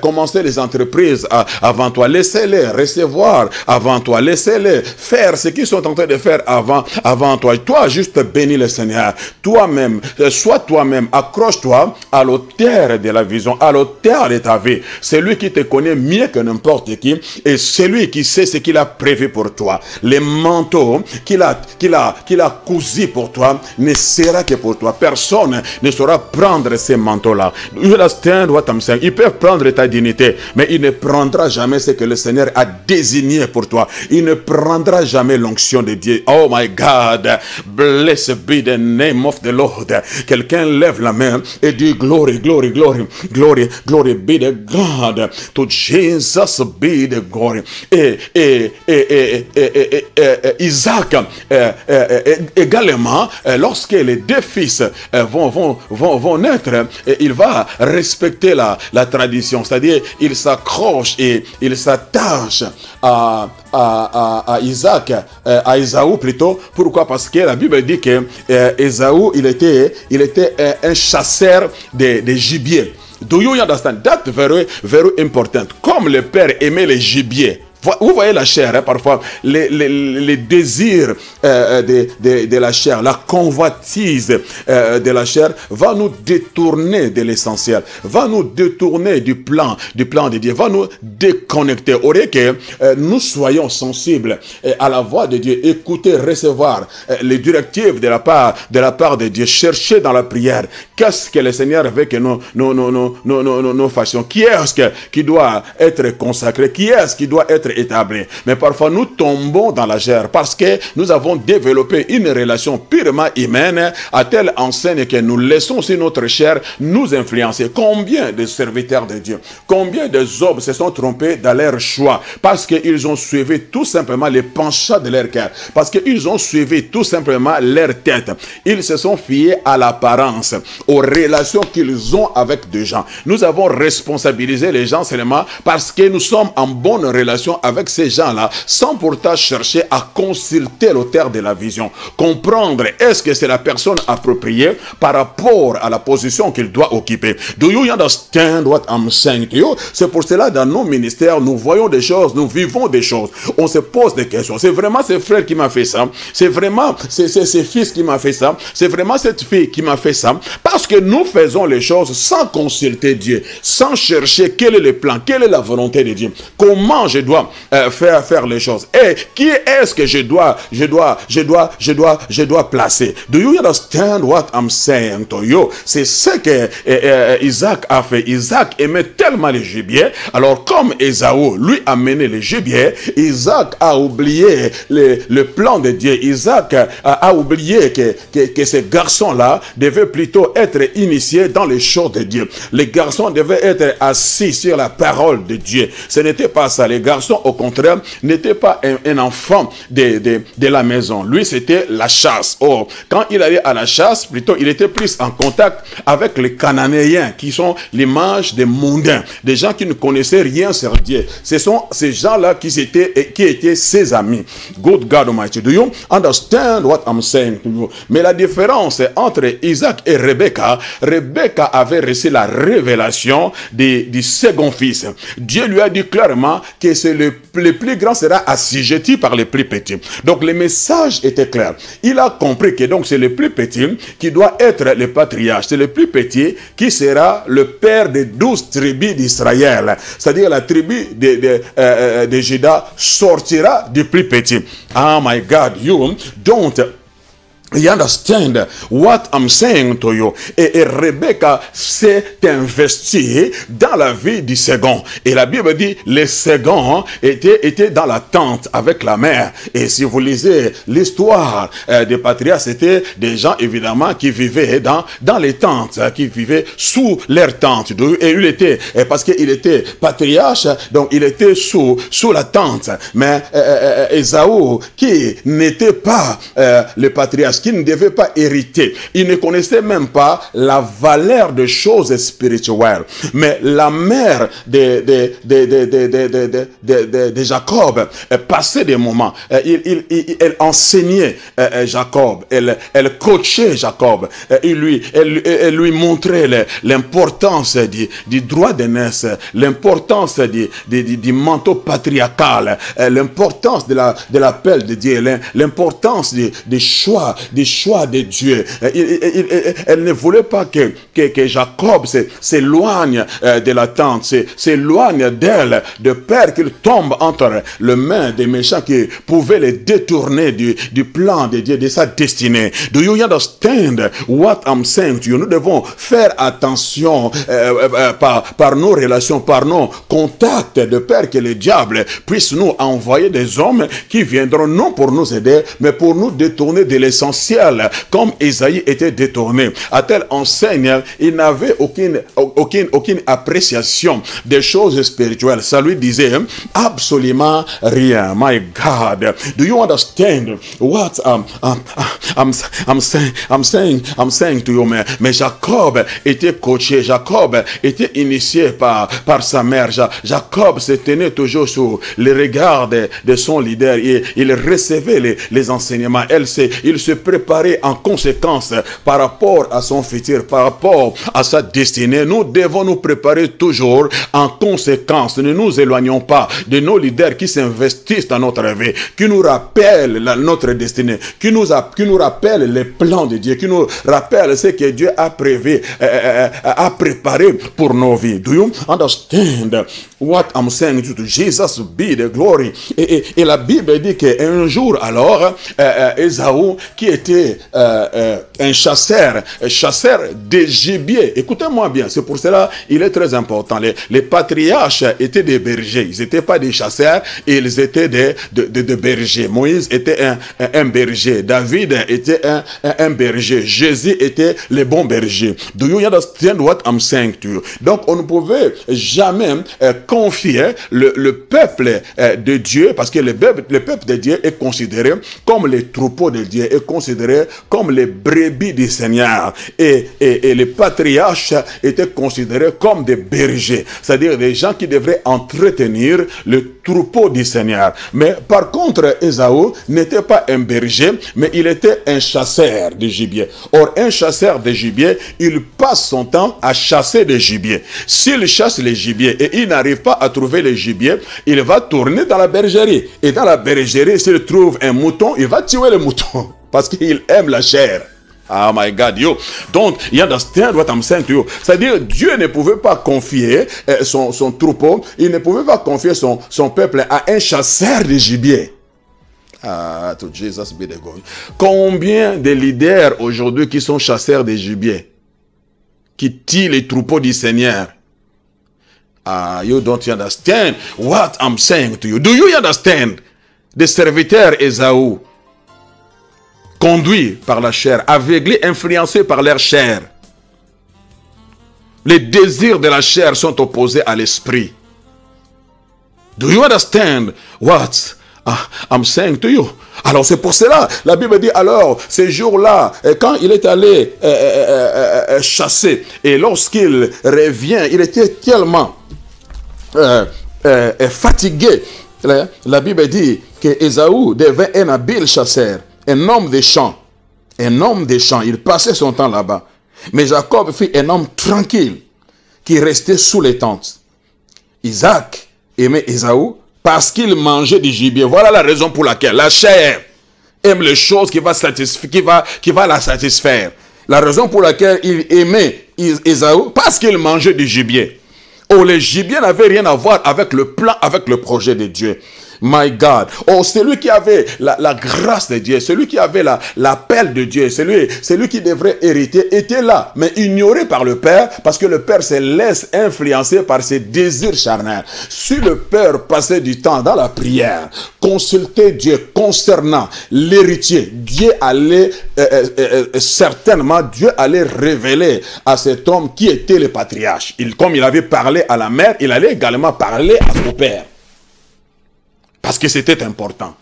commencer les entreprises avant toi, laissez-les recevoir avant toi, laissez-les faire ce qu'ils sont en train de faire avant toi. Toi, juste bénis le Seigneur. Toi-même, sois toi-même, accroche-toi à l'auteur de la vision, à l'auteur de ta vie. C'est lui qui te connaît mieux que n'importe qui et c'est lui qui sait ce qu'il a prévu pour toi. Les manteaux qu'il a cousu pour toi ne sera que pour toi. Personne ne saura prendre ces manteaux-là. You understand what I'm saying? Ils peuvent prendre ta dignité, mais il ne prendra jamais ce que le Seigneur a désigné pour toi. Il ne prendra jamais l'onction de Dieu. Oh my God, blessed be the name of the Lord. Quelqu'un lève la main et dit glory, glory, glory, glory, glory be the God. To Jesus be the glory. Isaac également, lorsque les deux fils vont naître, il va respecter la tradition, c'est-à-dire il s'accroche et il s'attache à Isaac, à Ésaü plutôt. Pourquoi? Parce que la Bible dit que Ésaü il était un chasseur de gibier. Do you understand? That's very, very important. Comme le père aimait les gibiers. Vous voyez la chair, hein, parfois, les désirs de la chair, la convoitise de la chair va nous détourner de l'essentiel, va nous détourner du plan de Dieu, va nous déconnecter. Au lieu que nous soyons sensibles à la voix de Dieu, écouter, recevoir les directives de la part de Dieu, chercher dans la prière. Qu'est-ce que le Seigneur veut que nous fassions? Qui est-ce qui doit être consacré? Qui est-ce qui doit être établi? Mais parfois nous tombons dans la chair parce que nous avons développé une relation purement humaine à telle enseigne que nous laissons sur notre chair nous influencer. Combien de serviteurs de Dieu, combien de hommes se sont trompés dans leur choix parce qu'ils ont suivi tout simplement les penchants de leur cœur, parce qu'ils ont suivi tout simplement leur tête. Ils se sont fiés à l'apparence, aux relations qu'ils ont avec des gens. Nous avons responsabilisé les gens seulement parce que nous sommes en bonne relation avec ces gens-là, sans pourtant chercher à consulter l'auteur de la vision, comprendre est-ce que c'est la personne appropriée par rapport à la position qu'il doit occuper. Do you understand what I'm saying to you? C'est pour cela, dans nos ministères, nous voyons des choses, nous vivons des choses, on se pose des questions. C'est vraiment ce frère qui m'a fait ça, c'est vraiment ce fils qui m'a fait ça, c'est vraiment cette fille qui m'a fait ça, parce que nous faisons les choses sans consulter Dieu, sans chercher quel est le plan, quelle est la volonté de Dieu, comment je dois faire les choses, et qui est-ce que je dois placer. Do you understand what I'm saying to you? C'est ce que Isaac a fait. Isaac aimait tellement les gibiers, alors comme Ésaü lui a mené les gibiers, Isaac a oublié le plan de Dieu. Isaac a oublié que ces garçons-là devaient plutôt être initiés dans les choses de Dieu. Les garçons devaient être assis sur la parole de Dieu. Ce n'était pas ça. Les garçons, au contraire, n'étaient pas un enfant de la maison. Lui, c'était la chasse. Or, quand il allait à la chasse, plutôt, il était plus en contact avec les Cananéens, qui sont l'image des mondains, des gens qui ne connaissaient rien sur Dieu. Ce sont ces gens-là qui étaient ses amis. Good God Almighty, do you understand what I'm saying to you? Mais la différence entre Isaac et Rebecca, Rebecca avait reçu la révélation du second fils. Dieu lui a dit clairement que c'est le plus grand sera assujetti par les plus petits. Donc le message était clair. Il a compris que donc c'est le plus petit qui doit être le patriarche. C'est le plus petit qui sera le père des 12 tribus d'Israël. C'est-à-dire la tribu de Juda sortira du plus petit. Oh my God, you don't understand what I'm saying to you. Et Rebecca s'est investie dans la vie du second. Et la Bible dit, le second était dans la tente avec la mère. Et si vous lisez l'histoire des patriarches, c'était des gens évidemment qui vivaient dans les tentes, qui vivaient sous leurs tentes. Et il était, parce qu'il était patriarche, donc il était sous la tente. Mais Ésaü, qui n'était pas le patriarche, qui ne devait pas hériter. Il ne connaissait même pas la valeur des choses spirituelles. Mais la mère de Jacob passait des moments. Elle enseignait Jacob. Elle coachait Jacob. Elle lui montrait l'importance du droit d'aînesse, l'importance du manteau patriarcal, l'importance de l'appel de Dieu, l'importance des choix de Dieu. Elle ne voulait pas que Jacob s'éloigne de la tente, s'éloigne d'elle, de peur qu'il tombe entre les mains des méchants qui pouvaient les détourner du plan de Dieu, de sa destinée. Do you understand what I'm saying to you? Nous devons faire attention par nos relations, par nos contacts, de peur que le diable puisse nous envoyer des hommes qui viendront non pour nous aider, mais pour nous détourner de l'essentiel, comme Isaïe était détourné. À telle enseigne, il n'avait aucune appréciation des choses spirituelles. Ça lui disait absolument rien. My God, do you understand what I'm saying to you? Mais Jacob était coaché, Jacob était initié par sa mère. Jacob se tenait toujours sous le regard de son leader et il recevait les enseignements. Il se préparait en conséquence par rapport à son futur, par rapport à sa destinée. Nous devons nous préparer toujours en conséquence. Ne nous éloignons pas de nos leaders qui s'investissent dans notre vie, qui nous rappellent notre destinée, qui nous rappellent les plans de Dieu, qui nous rappellent ce que Dieu a prévu, a préparé pour nos vies. Do you understand what I'm saying to Jesus be the glory? Et la Bible dit qu'un jour alors, Ésaü, qui était un chasseur de gibier. Écoutez-moi bien, c'est pour cela il est très important. Les patriarches étaient des bergers, ils n'étaient pas des chasseurs, ils étaient des bergers. Moïse était un berger, David était un berger, Jésus était le bon berger. Do you understand what I'm saying to you? Donc on ne pouvait jamais confiait le peuple de Dieu, parce que le peuple de Dieu est considéré comme les troupeaux de Dieu, est considéré comme les brebis du Seigneur. Et les patriarches étaient considérés comme des bergers, c'est-à-dire des gens qui devraient entretenir le troupeau du Seigneur. Mais par contre, Ésaü n'était pas un berger, mais il était un chasseur de gibier. Or, un chasseur de gibier, il passe son temps à chasser des gibiers. S'il chasse les gibiers et il n'arrive pas à trouver les gibiers, il va tourner dans la bergerie. Et dans la bergerie, s'il trouve un mouton, il va tuer le mouton. Parce qu'il aime la chair. Oh my God, yo. Donc, you understand what I'm saying to you? C'est-à-dire, Dieu ne pouvait pas confier son troupeau, il ne pouvait pas confier son peuple à un chasseur de gibier. Ah, to Jesus be the glory. Combien de leaders aujourd'hui qui sont chasseurs de gibier, qui tuent les troupeaux du Seigneur? Ah, you don't understand what I'm saying to you. Do you understand? Des serviteurs Ésaü, conduits par la chair, aveuglés, influencés par leur chair. Les désirs de la chair sont opposés à l'esprit. Do you understand what I'm saying to you? Alors c'est pour cela, la Bible dit alors, ces jours-là, quand il est allé chasser, et lorsqu'il revient, il était tellement fatigué. La Bible dit que Ésaü devint un habile chasseur, un homme des champs. Un homme des champs, il passait son temps là-bas. Mais Jacob fut un homme tranquille, qui restait sous les tentes. Isaac aimait Ésaü parce qu'il mangeait du gibier. Voilà la raison pour laquelle la chair aime les choses qui va la satisfaire. La raison pour laquelle il aimait Ésaü, parce qu'il mangeait du gibier. Oh, le gibier n'avait rien à voir avec le plan, avec le projet de Dieu. My God. Oh, celui qui avait la grâce de Dieu, celui qui avait l'appel de Dieu, celui qui devrait hériter, était là, mais ignoré par le Père, parce que le Père se laisse influencer par ses désirs charnels. Si le Père passait du temps dans la prière, consultait Dieu concernant l'héritier, Dieu allait, certainement, Dieu allait révéler à cet homme qui était le patriarche. Comme il avait parlé à la mère, il allait également parler à son père. Parce que c'était important.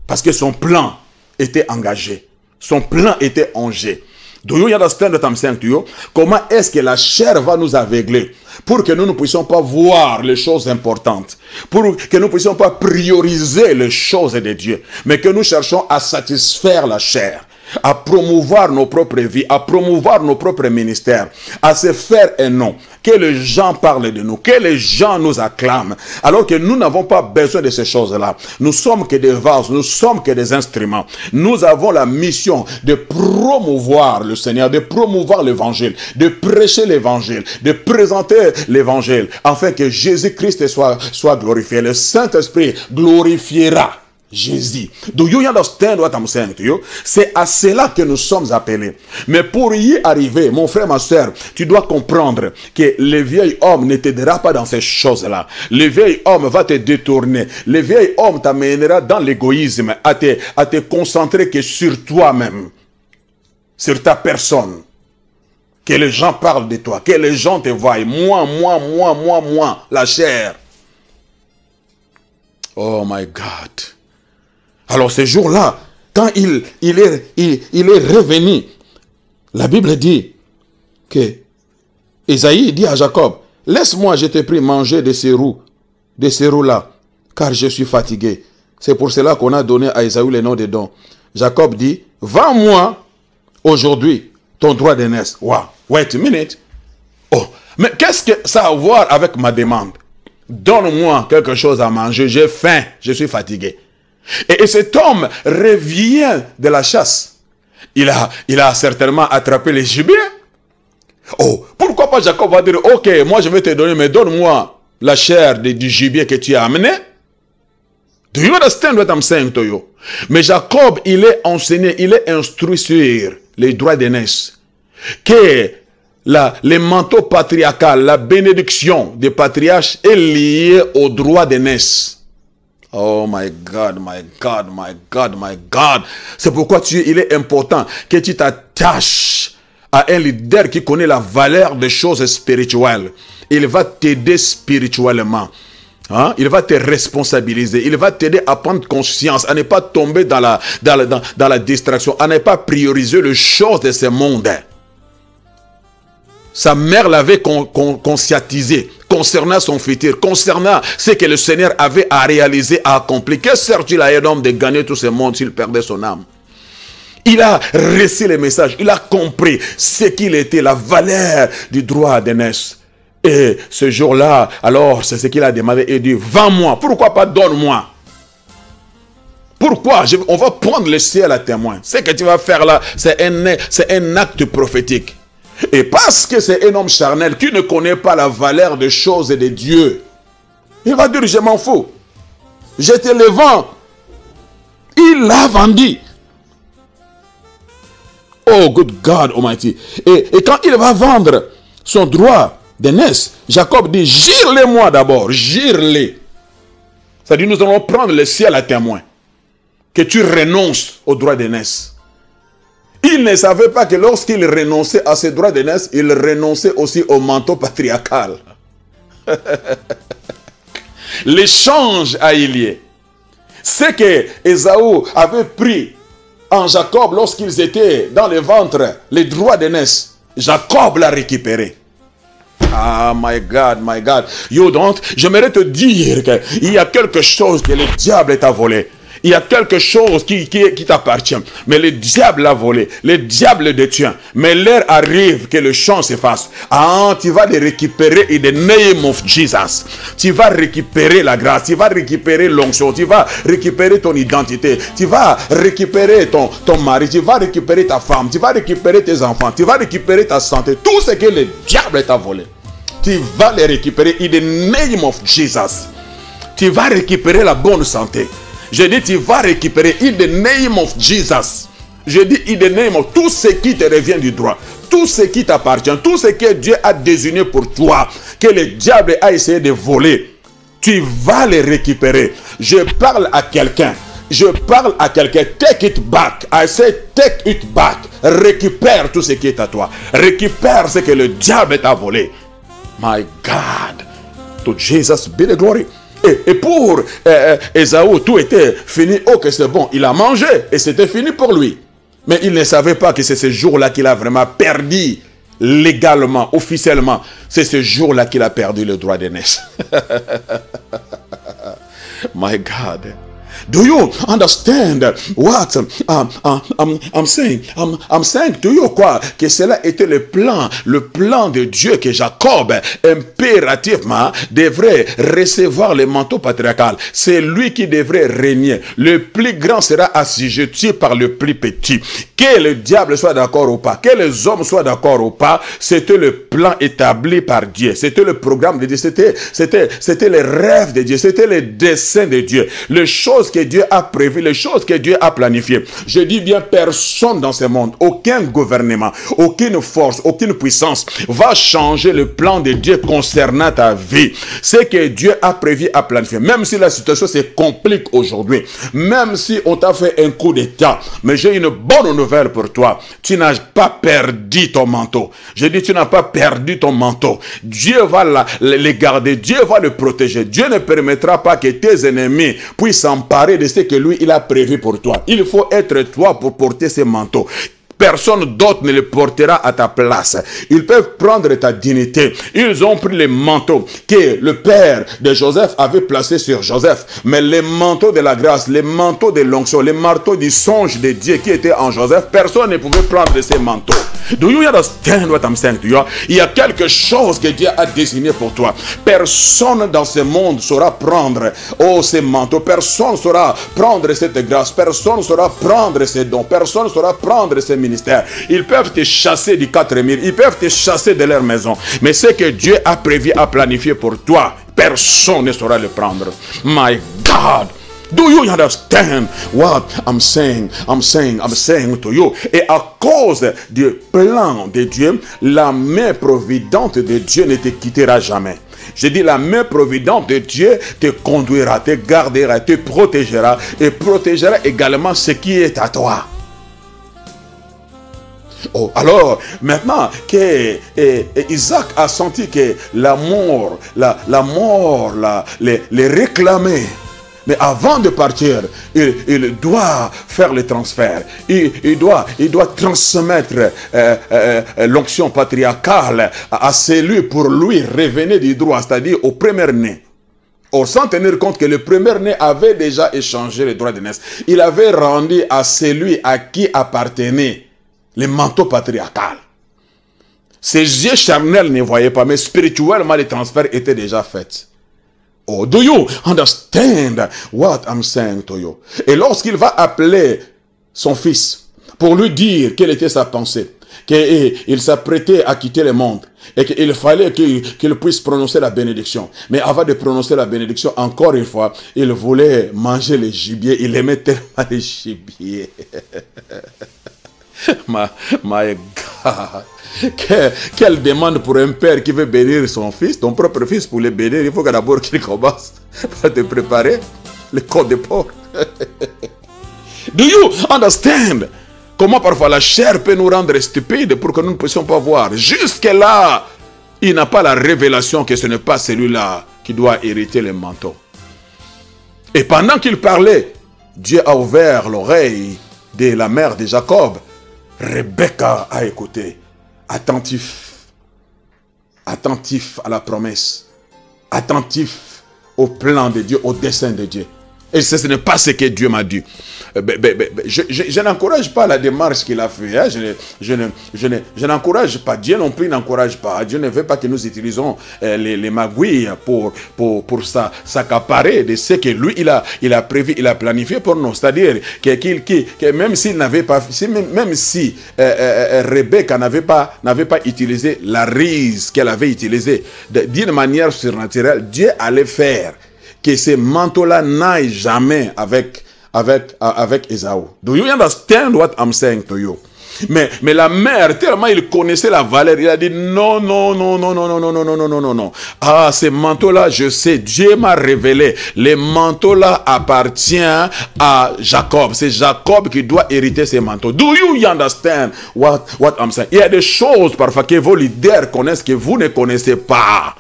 Parce que son plan était engagé. Son plan était engagé. Do you understand what I'm saying to you? Comment est-ce que la chair va nous aveugler pour que nous ne puissions pas voir les choses importantes, pour que nous ne puissions pas prioriser les choses de Dieu, mais que nous cherchons à satisfaire la chair, à promouvoir nos propres vies, à promouvoir nos propres ministères, à se faire un nom, que les gens parlent de nous, que les gens nous acclament, alors que nous n'avons pas besoin de ces choses-là. Nous sommes que des vases, nous sommes que des instruments. Nous avons la mission de promouvoir le Seigneur, de promouvoir l'évangile, de prêcher l'évangile, de présenter l'évangile, afin que Jésus-Christ soit glorifié. Le Saint-Esprit glorifiera Jésus. Do you understand what I'm saying to you? C'est à cela que nous sommes appelés. Mais pour y arriver, mon frère, ma soeur, tu dois comprendre que le vieil homme ne t'aidera pas dans ces choses-là. Le vieil homme va te détourner. Le vieil homme t'amènera dans l'égoïsme, à te concentrer que sur toi-même, sur ta personne. Que les gens parlent de toi, que les gens te voient. Moi, la chair. Oh my God. Alors ce jour-là, quand il est revenu, la Bible dit que Ésaïe dit à Jacob, laisse-moi, je te prie, manger de ces roues-là, car je suis fatigué. C'est pour cela qu'on a donné à Ésaü le nom de don. Jacob dit, vends-moi aujourd'hui ton droit d'aînesse. Wow, wait a minute. Oh, mais qu'est-ce que ça a à voir avec ma demande? Donne-moi quelque chose à manger, j'ai faim, je suis fatigué. Et cet homme revient de la chasse. Il a certainement attrapé les gibiers. Oh, pourquoi pas Jacob va dire, ok, moi je vais te donner, mais donne-moi la chair du gibier que tu as amené. Do you understand what I'm saying to you? Mais Jacob, il est enseigné, il est instruit sur les droits d'aînesse. Que les manteaux patriarcal, la bénédiction des patriarches est liée aux droits d'aînesse. Oh my God, my God, my God, my God. C'est pourquoi il est important que tu t'attaches à un leader qui connaît la valeur des choses spirituelles, il va t'aider spirituellement. Hein? Il va te responsabiliser. Il va t'aider à prendre conscience, à ne pas tomber dans la distraction, à ne pas prioriser les choses de ce monde. Sa mère l'avait conscientisé concernant son futur, concernant ce que le Seigneur avait à réaliser, à accomplir. Que sert-il à un homme de gagner tout ce monde s'il perdait son âme? Il a reçu le message, il a compris ce qu'il était, la valeur du droit d'aînesse. Et ce jour-là, alors, c'est ce qu'il a demandé et dit, vends-moi, pourquoi pas donne-moi? Pourquoi? On va prendre le ciel à témoin. Ce que tu vas faire là, c'est un acte prophétique. Et parce que c'est un homme charnel qui ne connaît pas la valeur des choses et de Dieu, il va dire, je m'en fous. Je te le vends. Il l'a vendu. Oh, good God Almighty. Et quand il va vendre son droit d'aînesse, Jacob dit, gire-les-moi d'abord, gire-les. C'est-à-dire, nous allons prendre le ciel à témoin que tu renonces au droit d'aînesse. Il ne savait pas que lorsqu'il renonçait à ses droits d'aînesse, il renonçait aussi au manteau patriarcal. L'échange a eu lieu. C'est que Ésaü avait pris en Jacob lorsqu'ils étaient dans le ventre les droits d'aînesse. Jacob l'a récupéré. Ah, my God, my God. You don't. J'aimerais te dire qu'il y a quelque chose que le diable t'a volé. Il y a quelque chose qui t'appartient. Mais le diable l'a volé. Le diable le détient. Mais l'heure arrive que le champ s'efface. Ah, tu vas le récupérer in the name of Jesus. Tu vas récupérer la grâce. Tu vas récupérer l'onction. Tu vas récupérer ton identité. Tu vas récupérer ton mari. Tu vas récupérer ta femme. Tu vas récupérer tes enfants. Tu vas récupérer ta santé. Tout ce que le diable t'a volé, tu vas les récupérer in the name of Jesus. Tu vas récupérer la bonne santé. Je dis, tu vas récupérer in the name of Jesus. Je dis, in the name of tout ce qui te revient du droit, tout ce qui t'appartient, tout ce que Dieu a désigné pour toi, que le diable a essayé de voler, tu vas les récupérer. Je parle à quelqu'un. Je parle à quelqu'un. Take it back. I say take it back. Récupère tout ce qui est à toi. Récupère ce que le diable t'a volé. My God. To Jesus be the glory. Et pour Ésaü, tout était fini. Oh, que c'est bon. Il a mangé et c'était fini pour lui. Mais il ne savait pas que c'est ce jour-là qu'il a vraiment perdu légalement, officiellement. C'est ce jour-là qu'il a perdu le droit d'aînesse. My God. Do you understand what I'm saying? I'm saying to you quoi? Que cela était le plan de Dieu, que Jacob impérativement devrait recevoir le manteau patriarcal. C'est lui qui devrait régner. Le plus grand sera assujetti par le plus petit. Que le diable soit d'accord ou pas, que les hommes soient d'accord ou pas, c'était le plan établi par Dieu. C'était le programme de Dieu. C'était le rêve de Dieu. C'était le dessein de Dieu. Les choses que Dieu a prévues, les choses que Dieu a planifiées. Je dis bien, personne dans ce monde, aucun gouvernement, aucune force, aucune puissance va changer le plan de Dieu concernant ta vie. Ce que Dieu a prévu, a planifié. Même si la situation se complique aujourd'hui, même si on t'a fait un coup d'état, mais j'ai une bonne nouvelle pour toi. Tu n'as pas perdu ton manteau. Je dis, tu n'as pas perdu ton manteau. Dieu va le garder. Dieu va le protéger. Dieu ne permettra pas que tes ennemis puissent s'emparer de ce que lui, il a prévu pour toi. Il faut être toi pour porter ce manteau. Personne d'autre ne le portera à ta place. Ils peuvent prendre ta dignité. Ils ont pris les manteaux que le père de Joseph avait placés sur Joseph. Mais les manteaux de la grâce, les manteaux de l'onction, les manteaux du songe de Dieu qui étaient en Joseph, personne ne pouvait prendre ces manteaux. Do you understand what I'm saying to you? Il y a quelque chose que Dieu a désigné pour toi. Personne dans ce monde saura prendre ces manteaux. Personne saura prendre cette grâce. Personne saura prendre ces dons. Personne saura prendre ces ministères. Ils peuvent te chasser du 4000, ils peuvent te chasser de leur maison, mais ce que Dieu a prévu, a planifié pour toi, personne ne saura le prendre. My God, do you understand what I'm saying? I'm saying to you. Et à cause du plan de Dieu, la main providente de Dieu ne te quittera jamais. Je dis, la main providente de Dieu te conduira, te gardera, te protégera et protégera également ce qui est à toi. Oh, alors, maintenant que Isaac a senti que la mort, les réclamait. Mais avant de partir, il doit faire le transfert. Il doit transmettre l'onction patriarcale à celui pour lui revenir du droit, c'est-à-dire au premier-né. Or, sans tenir compte que le premier-né avait déjà échangé les droits de naissance, il avait rendu à celui à qui appartenait le manteau patriarcal. Ses yeux charnels ne voyaient pas, mais spirituellement, les transferts étaient déjà faits. Oh, do you understand what I'm saying to you? Et lorsqu'il va appeler son fils pour lui dire quelle était sa pensée, qu'il s'apprêtait à quitter le monde et qu'il fallait qu'il puisse prononcer la bénédiction. Mais avant de prononcer la bénédiction, encore une fois, il voulait manger le gibier. Il aimait tellement les gibiers. My God. Quelle demande pour un père qui veut bénir son fils, ton propre fils, pour le bénir. Il faut d'abord qu'il commence par te préparer le corps de porc. Do you understand? Comment parfois la chair peut nous rendre stupides pour que nous ne puissions pas voir. Jusque-là, il n'a pas la révélation que ce n'est pas celui-là qui doit hériter le manteau. Et pendant qu'il parlait, Dieu a ouvert l'oreille de la mère de Jacob. Rebecca a écouté, attentif à la promesse, attentif au plan de Dieu, au dessein de Dieu. Et ce n'est pas ce que Dieu m'a dit. Je n'encourage pas la démarche qu'il a fait. Hein. Je n'encourage pas. Dieu non plus n'encourage pas. Dieu ne veut pas que nous utilisons les magouilles pour s'accaparer de ce que lui, il a prévu, il a planifié pour nous. C'est-à-dire que même s'il n'avait pas, même si Rebecca n'avait pas utilisé la ruse qu'elle avait utilisée d'une manière surnaturelle, Dieu allait faire que ce manteau-là n'aille jamais avec Ésaü. Do you understand what I'm saying to you? Mais la mère, tellement il connaissait la valeur, il a dit non. Ah, ce manteau-là, je sais, Dieu m'a révélé. Le manteau-là appartient à Jacob. C'est Jacob qui doit hériter ce manteau. Do you understand what I'm saying? Il y a des choses parfois que vos leaders connaissent que vous ne connaissez pas.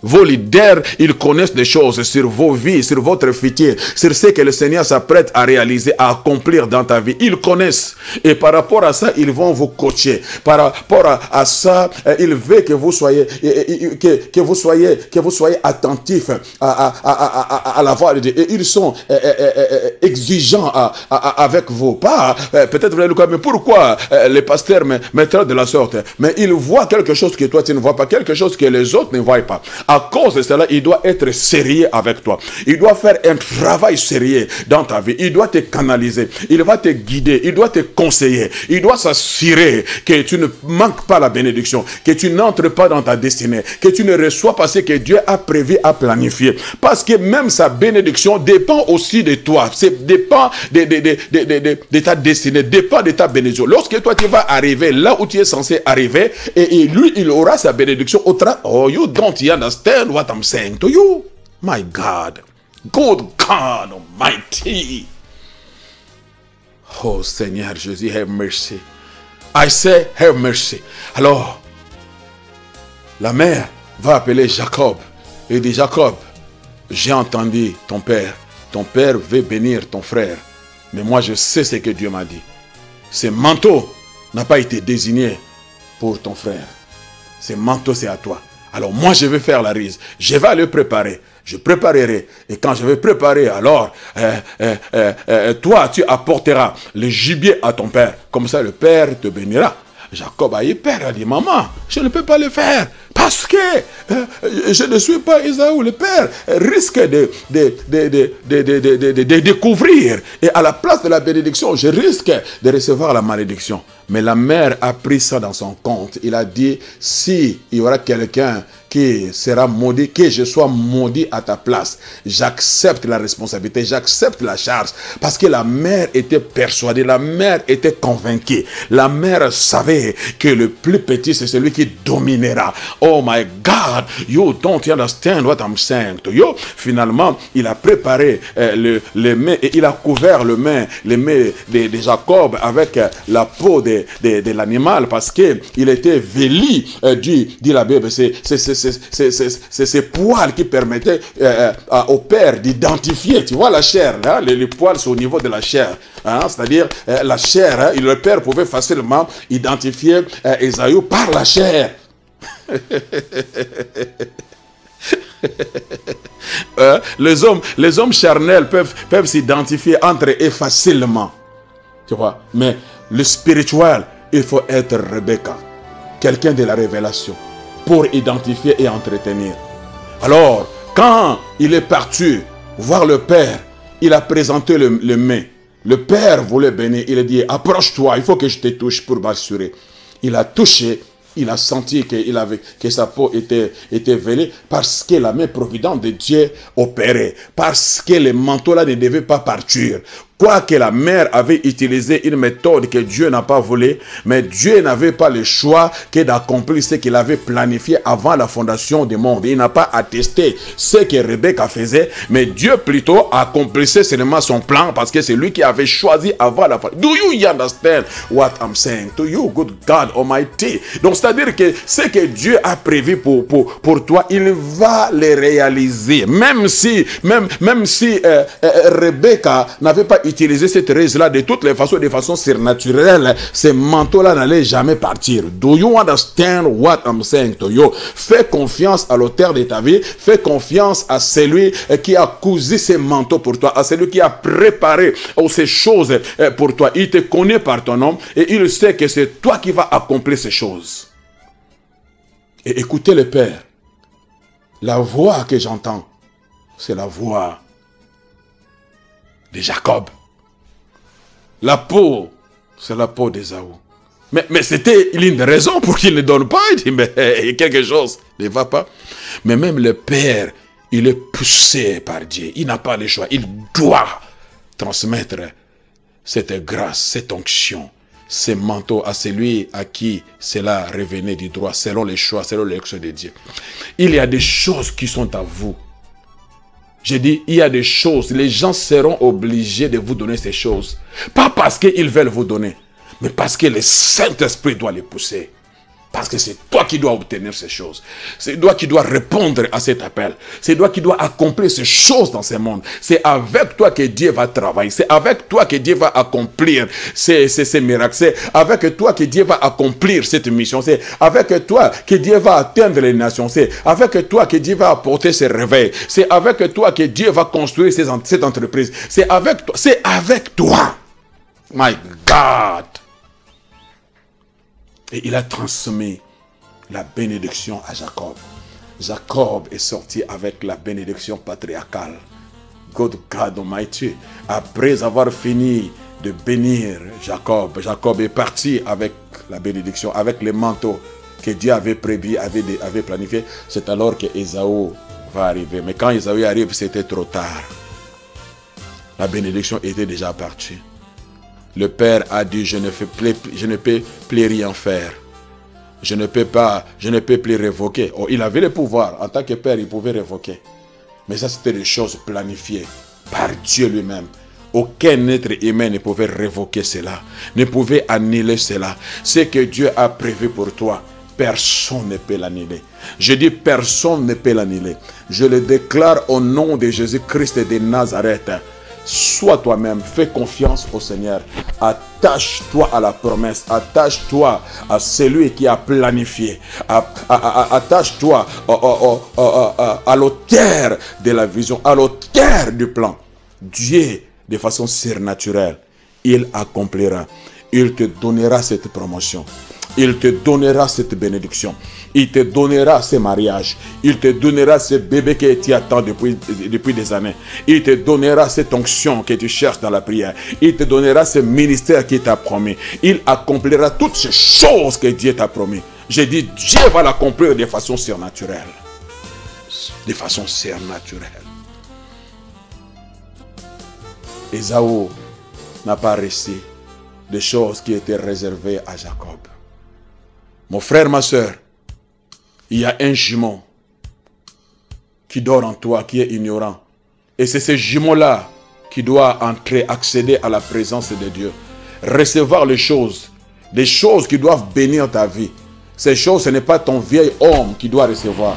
Vos leaders, ils connaissent des choses sur vos vies, sur votre futur, sur ce que le Seigneur s'apprête à réaliser, à accomplir dans ta vie. Ils connaissent. Et par rapport à ça, ils vont vous coacher. Par rapport à ça, ils veulent que vous soyez, attentifs à la voix de Dieu. Et ils sont exigeants avec vous. Pas, peut-être vous allez le dire, mais pourquoi les pasteurs me traitent de la sorte? Mais ils voient quelque chose que toi tu ne vois pas, quelque chose que les autres ne voient pas. À cause de cela, il doit être sérieux avec toi. Il doit faire un travail sérieux dans ta vie. Il doit te canaliser. Il va te guider. Il doit te conseiller. Il doit s'assurer que tu ne manques pas la bénédiction, que tu n'entres pas dans ta destinée, que tu ne reçois pas ce que Dieu a prévu, a planifié. Parce que même sa bénédiction dépend aussi de toi. Dépend de ta destinée, dépend de ta bénédiction. Lorsque toi, tu vas arriver là où tu es censé arriver, et lui, il aura sa bénédiction au travers. Oh, you don't understand what I'm saying to you? My God. Good God Almighty. Oh Seigneur Jésus, have mercy. I say, have mercy. Alors, la mère va appeler Jacob. Et dit, Jacob, j'ai entendu ton père. Ton père veut bénir ton frère. Mais moi, je sais ce que Dieu m'a dit. Ce manteau n'a pas été désigné pour ton frère. Ce manteau, c'est à toi. Alors moi, je vais faire la ruse. Je vais aller préparer. Je préparerai. Et quand je vais préparer, alors, toi, tu apporteras le gibier à ton père. Comme ça, le père te bénira. Jacob a eu peur. Il a dit, maman, je ne peux pas le faire. Parce que je ne suis pas Ésaü. Le père risque de découvrir. Et à la place de la bénédiction, je risque de recevoir la malédiction. Mais la mère a pris ça dans son compte. Il a dit, si il y aura quelqu'un qui sera maudit, que je sois maudit à ta place. J'accepte la responsabilité, j'accepte la charge. Parce que la mère était persuadée, la mère était convaincue. La mère savait que le plus petit, c'est celui qui dominera. Oh my God, you don't understand what I'm saying to you. Finalement, il a préparé les mains et il a couvert les mains de Jacob avec la peau de l'animal parce qu'il était velu, dit la Bible. C'est ces poils qui permettaient au père d'identifier, tu vois la chair, hein, les poils sont au niveau de la chair. Hein, c'est-à-dire la chair, hein, le père pouvait facilement identifier Ésaü par la chair. Les hommes charnels peuvent s'identifier entre eux facilement. Tu vois, mais le spirituel, il faut être Rebecca, quelqu'un de la révélation, pour identifier et entretenir. Alors, quand il est parti voir le père, il a présenté les mains. Le père voulait bénir, il a dit, approche-toi, il faut que je te touche pour m'assurer. Il a touché, il a senti que sa peau était velée parce que la main providente de Dieu opérait, parce que les manteaux-là ne devaient pas partir. Quoique la mère avait utilisé une méthode que Dieu n'a pas voulu, mais Dieu n'avait pas le choix que d'accomplir ce qu'il avait planifié avant la fondation du monde. Il n'a pas attesté ce que Rebecca faisait, mais Dieu plutôt accomplissait seulement son plan parce que c'est lui qui avait choisi avant la fondation. Do you understand what I'm saying to you, good God Almighty? Donc c'est-à-dire que ce que Dieu a prévu pour toi, il va le réaliser. Même si Rebecca n'avait pas utiliser cette race-là de toutes les façons, de façon surnaturelle, ces manteaux-là n'allaient jamais partir. Do you understand what I'm saying to you? Fais confiance à l'auteur de ta vie, fais confiance à celui qui a cousu ces manteaux pour toi, à celui qui a préparé ces choses pour toi. Il te connaît par ton nom et il sait que c'est toi qui vas accomplir ces choses. Et écoutez le Père, la voix que j'entends, c'est la voix de Jacob. La peau, c'est la peau d'Ésaü. Mais c'était l'une des raisons pour qu'il ne donne pas. Il dit, mais quelque chose ne va pas. Mais même le Père, il est poussé par Dieu. Il n'a pas le choix. Il doit transmettre cette grâce, cette onction, ces manteaux à celui à qui cela revenait du droit, selon les choix, selon l'élection de Dieu. Il y a des choses qui sont à vous. J'ai dit, il y a des choses, les gens seront obligés de vous donner ces choses. Pas parce qu'ils veulent vous donner, mais parce que le Saint-Esprit doit les pousser. Parce que c'est toi qui dois obtenir ces choses. C'est toi qui dois répondre à cet appel. C'est toi qui dois accomplir ces choses dans ce monde. C'est avec toi que Dieu va travailler. C'est avec toi que Dieu va accomplir ces miracles. C'est avec toi que Dieu va accomplir cette mission. C'est avec toi que Dieu va atteindre les nations. C'est avec toi que Dieu va apporter ses réveils. C'est avec toi que Dieu va construire cette entreprise. C'est avec toi. C'est avec toi. My God. Et il a transmis la bénédiction à Jacob. Jacob est sorti avec la bénédiction patriarcale. God Almighty. Après avoir fini de bénir Jacob, Jacob est parti avec la bénédiction, avec les manteaux que Dieu avait prévu, avait planifié. C'est alors que Ésaü va arriver. Mais quand Ésaü arrive, c'était trop tard. La bénédiction était déjà partie. Le père a dit, je ne peux plus rien faire. Je ne peux plus révoquer. Oh, il avait le pouvoir. En tant que père, il pouvait révoquer. Mais ça, c'était des choses planifiées par Dieu lui-même. Aucun être humain ne pouvait révoquer cela, ne pouvait annuler cela. Ce que Dieu a prévu pour toi, personne ne peut l'annuler. Je dis personne ne peut l'annuler. Je le déclare au nom de Jésus-Christ de Nazareth. Sois toi-même, fais confiance au Seigneur, attache-toi à la promesse, attache-toi à celui qui a planifié, attache-toi à l'auteur de la vision, à l'auteur du plan. Dieu, de façon surnaturelle, il accomplira, il te donnera cette promotion, il te donnera cette bénédiction. Il te donnera ce mariages. Il te donnera ce bébé que tu attends depuis des années. Il te donnera cette onction que tu cherches dans la prière. Il te donnera ce ministère qu'il t'a promis. Il accomplira toutes ces choses que Dieu t'a promis. J'ai dit, Dieu va l'accomplir de façon surnaturelle. de façon surnaturelle. Ésaü n'a pas reçu des choses qui étaient réservées à Jacob. Mon frère, ma soeur, il y a un jumeau qui dort en toi, qui est ignorant. Et c'est ce jumeau-là qui doit entrer, accéder à la présence de Dieu. Recevoir les choses, des choses qui doivent bénir ta vie. Ces choses, ce n'est pas ton vieil homme qui doit recevoir,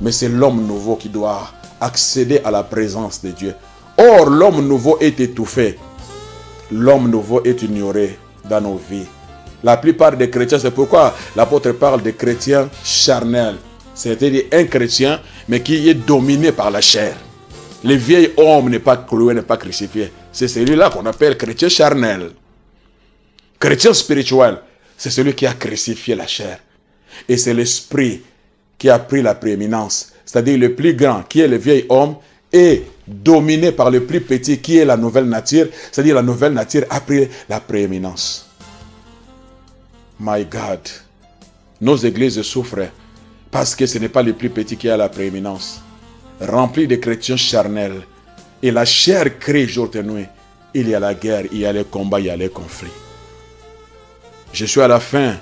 mais c'est l'homme nouveau qui doit accéder à la présence de Dieu. Or, l'homme nouveau est étouffé. L'homme nouveau est ignoré dans nos vies. La plupart des chrétiens, c'est pourquoi l'apôtre parle des chrétiens charnels. C'est-à-dire un chrétien, mais qui est dominé par la chair. Le vieil homme n'est pas cloué, n'est pas crucifié. C'est celui-là qu'on appelle chrétien charnel. Chrétien spirituel, c'est celui qui a crucifié la chair. Et c'est l'esprit qui a pris la prééminence. C'est-à-dire le plus grand, qui est le vieil homme, est dominé par le plus petit, qui est la nouvelle nature. C'est-à-dire la nouvelle nature a pris la prééminence. My God, nos églises souffrent parce que ce n'est pas le plus petit qui a la prééminence. Rempli de chrétiens charnels. Et la chair crie jour et nuit. Il y a la guerre, il y a les combats, il y a les conflits. Je suis à la fin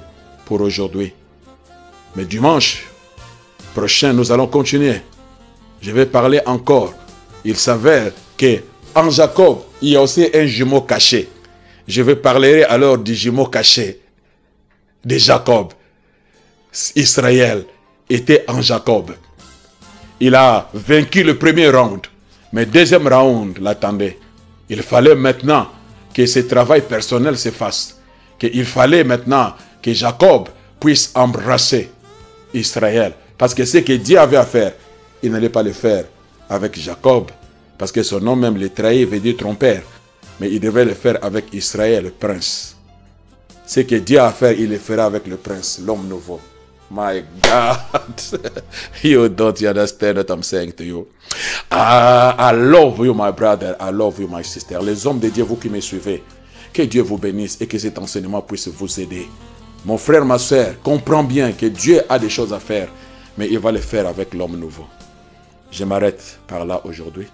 pour aujourd'hui. Mais dimanche prochain, nous allons continuer. Je vais parler encore. Il s'avère qu'en Jacob, il y a aussi un jumeau caché. Je vais parler alors du jumeau caché de Jacob. Israël était en Jacob. Il a vaincu le premier round, mais deuxième round l'attendait. Il fallait maintenant que ce travail personnel se fasse. Qu'il fallait maintenant que Jacob puisse embrasser Israël. Parce que ce que Dieu avait à faire, il n'allait pas le faire avec Jacob. Parce que son nom même, le trahi, veut dire trompeur. Mais il devait le faire avec Israël, le prince. Ce que Dieu a à faire, il le fera avec le prince, l'homme nouveau. My God, you don't understand what I'm saying to you. I love you, my brother. I love you, my sister. Les hommes de Dieu, vous qui me suivez, que Dieu vous bénisse et que cet enseignement puisse vous aider. Mon frère, ma soeur, comprends bien que Dieu a des choses à faire, mais il va les faire avec l'homme nouveau. Je m'arrête par là aujourd'hui.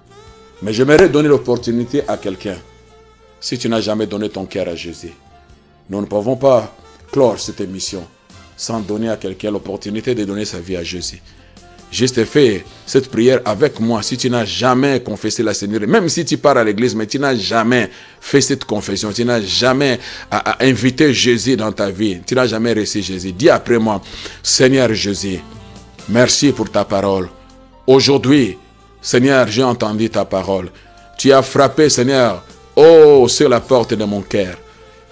Mais j'aimerais donner l'opportunité à quelqu'un. Si tu n'as jamais donné ton cœur à Jésus, nous ne pouvons pas clore cette émission sans donner à quelqu'un l'opportunité de donner sa vie à Jésus. Juste fais cette prière avec moi. Si tu n'as jamais confessé la Seigneurie, même si tu pars à l'église, mais tu n'as jamais fait cette confession, tu n'as jamais invité Jésus dans ta vie, tu n'as jamais reçu Jésus, dis après moi, Seigneur Jésus, merci pour ta parole. Aujourd'hui, Seigneur, j'ai entendu ta parole. Tu as frappé, Seigneur, oh, sur la porte de mon cœur.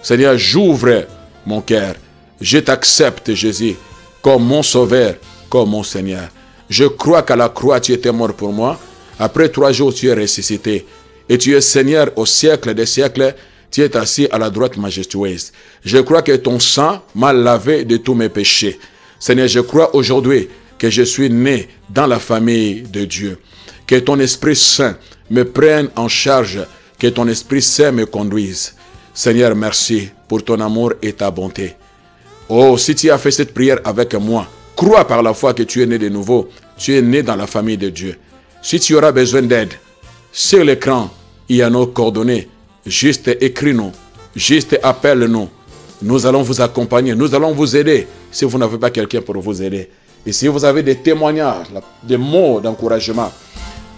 Seigneur, j'ouvre mon cœur. Je t'accepte, Jésus, comme mon sauveur, comme mon Seigneur. Je crois qu'à la croix, tu étais mort pour moi. Après 3 jours, tu es ressuscité. Et tu es Seigneur au siècle des siècles. Tu es assis à la droite majestueuse. Je crois que ton sang m'a lavé de tous mes péchés. Seigneur, je crois aujourd'hui que je suis né dans la famille de Dieu. Que ton Esprit Saint me prenne en charge. Que ton Esprit Saint me conduise. Seigneur, merci pour ton amour et ta bonté. Oh, si tu as fait cette prière avec moi, crois par la foi que tu es né de nouveau. Tu es né dans la famille de Dieu. Si tu auras besoin d'aide, sur l'écran, il y a nos coordonnées. Juste écris-nous. Juste appelle-nous. Nous allons vous accompagner. Nous allons vous aider si vous n'avez pas quelqu'un pour vous aider. Et si vous avez des témoignages, des mots d'encouragement,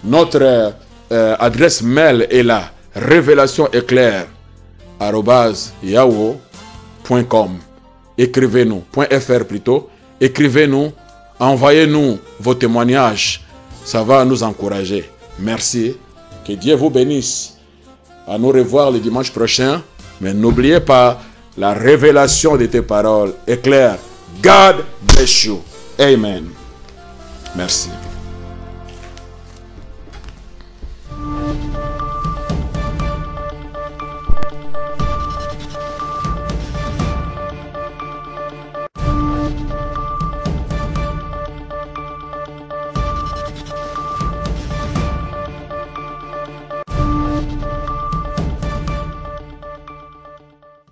notre adresse mail est là. révélationéclair@yahoo.com. Écrivez-nous, .fr plutôt. Écrivez-nous, envoyez-nous vos témoignages. Ça va nous encourager. Merci. Que Dieu vous bénisse. À nous revoir le dimanche prochain. Mais n'oubliez pas, la révélation de tes paroles est claire. God bless you. Amen. Merci.